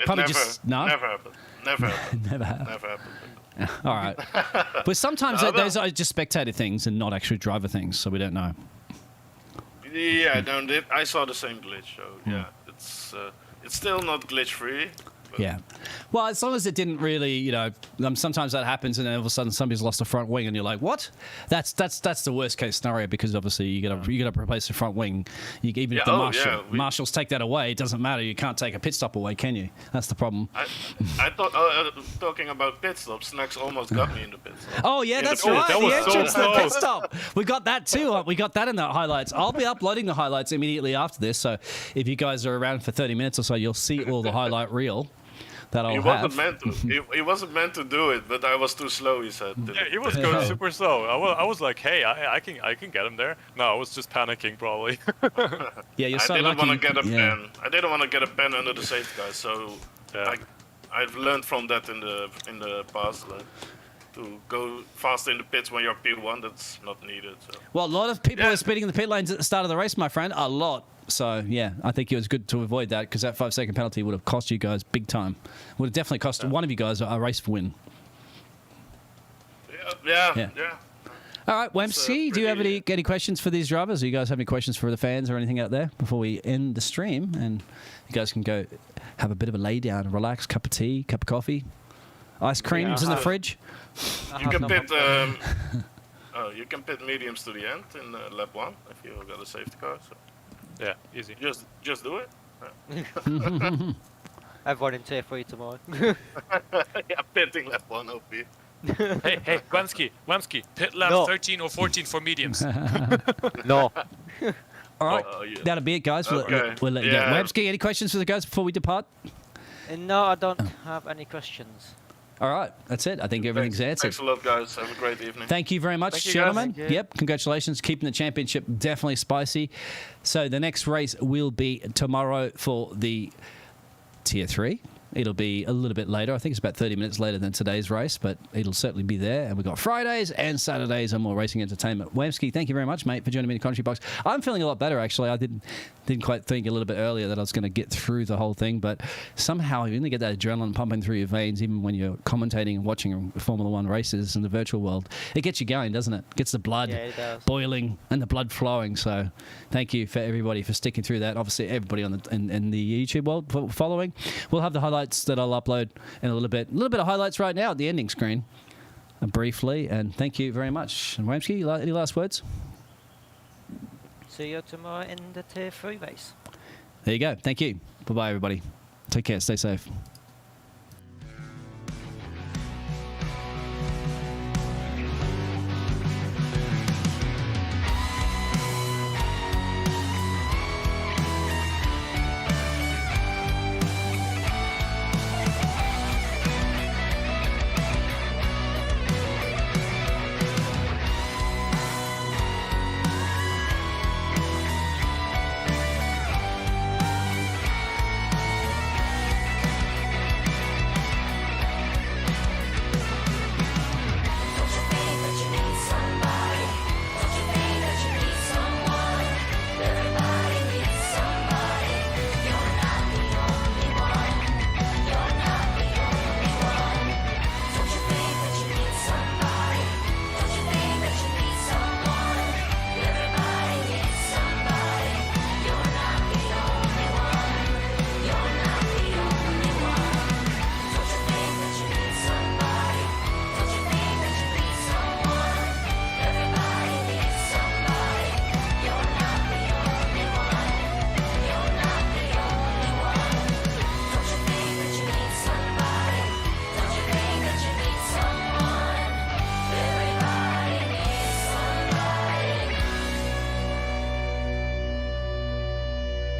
Never happened. Never happened. Never happened. Never happened. All right, but sometimes those are just spectator things and not actually driver things, so we don't know. Yeah, I saw the same glitch. So yeah, it's still not glitch free. Yeah. Well, as long as it didn't really, sometimes that happens, and then all of a sudden somebody's lost a front wing, and you're like, "What?" That's the worst case scenario, because obviously you got to replace the front wing. Even if the marshals take that away, it doesn't matter. You can't take a pit stop away, can you? That's the problem. I thought talking about pit stops, Snacks almost got me in the pit stop. Oh yeah, that's right. That The was entrance so to the pit close. stop. We got that too. We got that in the highlights. I'll be uploading the highlights immediately after this, so if you guys are around for 30 minutes or so, you'll see all the highlight reel. He wasn't meant to. He wasn't meant to do it, but I was too slow. He said. Yeah, he was going super slow. I was like, hey, I can get him there. No, I was just panicking probably. Yeah, you're so I lucky. didn't want to get a pen. I didn't want to get a pen under the safety car, so I've learned from that in the past. To go fast in the pits when you're P1, that's not needed. So. Well, a lot of people are speeding in the pit lanes at the start of the race, my friend. A lot. So, yeah, I think it was good to avoid that, because that 5-second penalty would have cost you guys big time. Would have definitely cost one of you guys a race win. Yeah. All right, Wemsky, do you have any questions for these drivers? Do you guys have any questions for the fans or anything out there before we end the stream? And you guys can go have a bit of a lay down, relax, cup of tea, cup of coffee, ice creams in the fridge. You can pit. You can pit mediums to the end in lap 1 if you got a safety car. So. Yeah, easy. Just do it. Everyone in tier 3 tomorrow. Yeah, pitting lap 1 OP. Hey, Wemsky, pit lap No. 13 or 14 for mediums. No. All right, yeah. that'll be it, guys. We'll let you go. Wemsky, any questions for the guys before we depart? No, I don't have any questions. All right, that's it. I think everything's answered. Thanks a lot, guys. Have a great evening. Thank you very much, Thank you, gentlemen. guys. Thank you. Yep, congratulations. Keeping the championship definitely spicy. So the next race will be tomorrow for the Tier 3. It'll be a little bit later. I think it's about 30 minutes later than today's race, but it'll certainly be there. And we've got Fridays and Saturdays and more racing entertainment. Wemsky, thank you very much, mate, for joining me in the commentary box. I'm feeling a lot better, actually. I didn't quite think a little bit earlier that I was going to get through the whole thing, but somehow you only get that adrenaline pumping through your veins, even when you're commentating and watching Formula One races in the virtual world. It gets you going, doesn't it? Gets the blood boiling and the blood flowing. So thank you for everybody for sticking through that. Obviously, everybody on in the YouTube world for following. We'll have the highlights that I'll upload in a little bit. A little bit of highlights right now at the ending screen, briefly. And thank you very much. And Wemsky, any last words? See you tomorrow in the tier 3 race. There you go. Thank you. Bye-bye, everybody. Take care. Stay safe.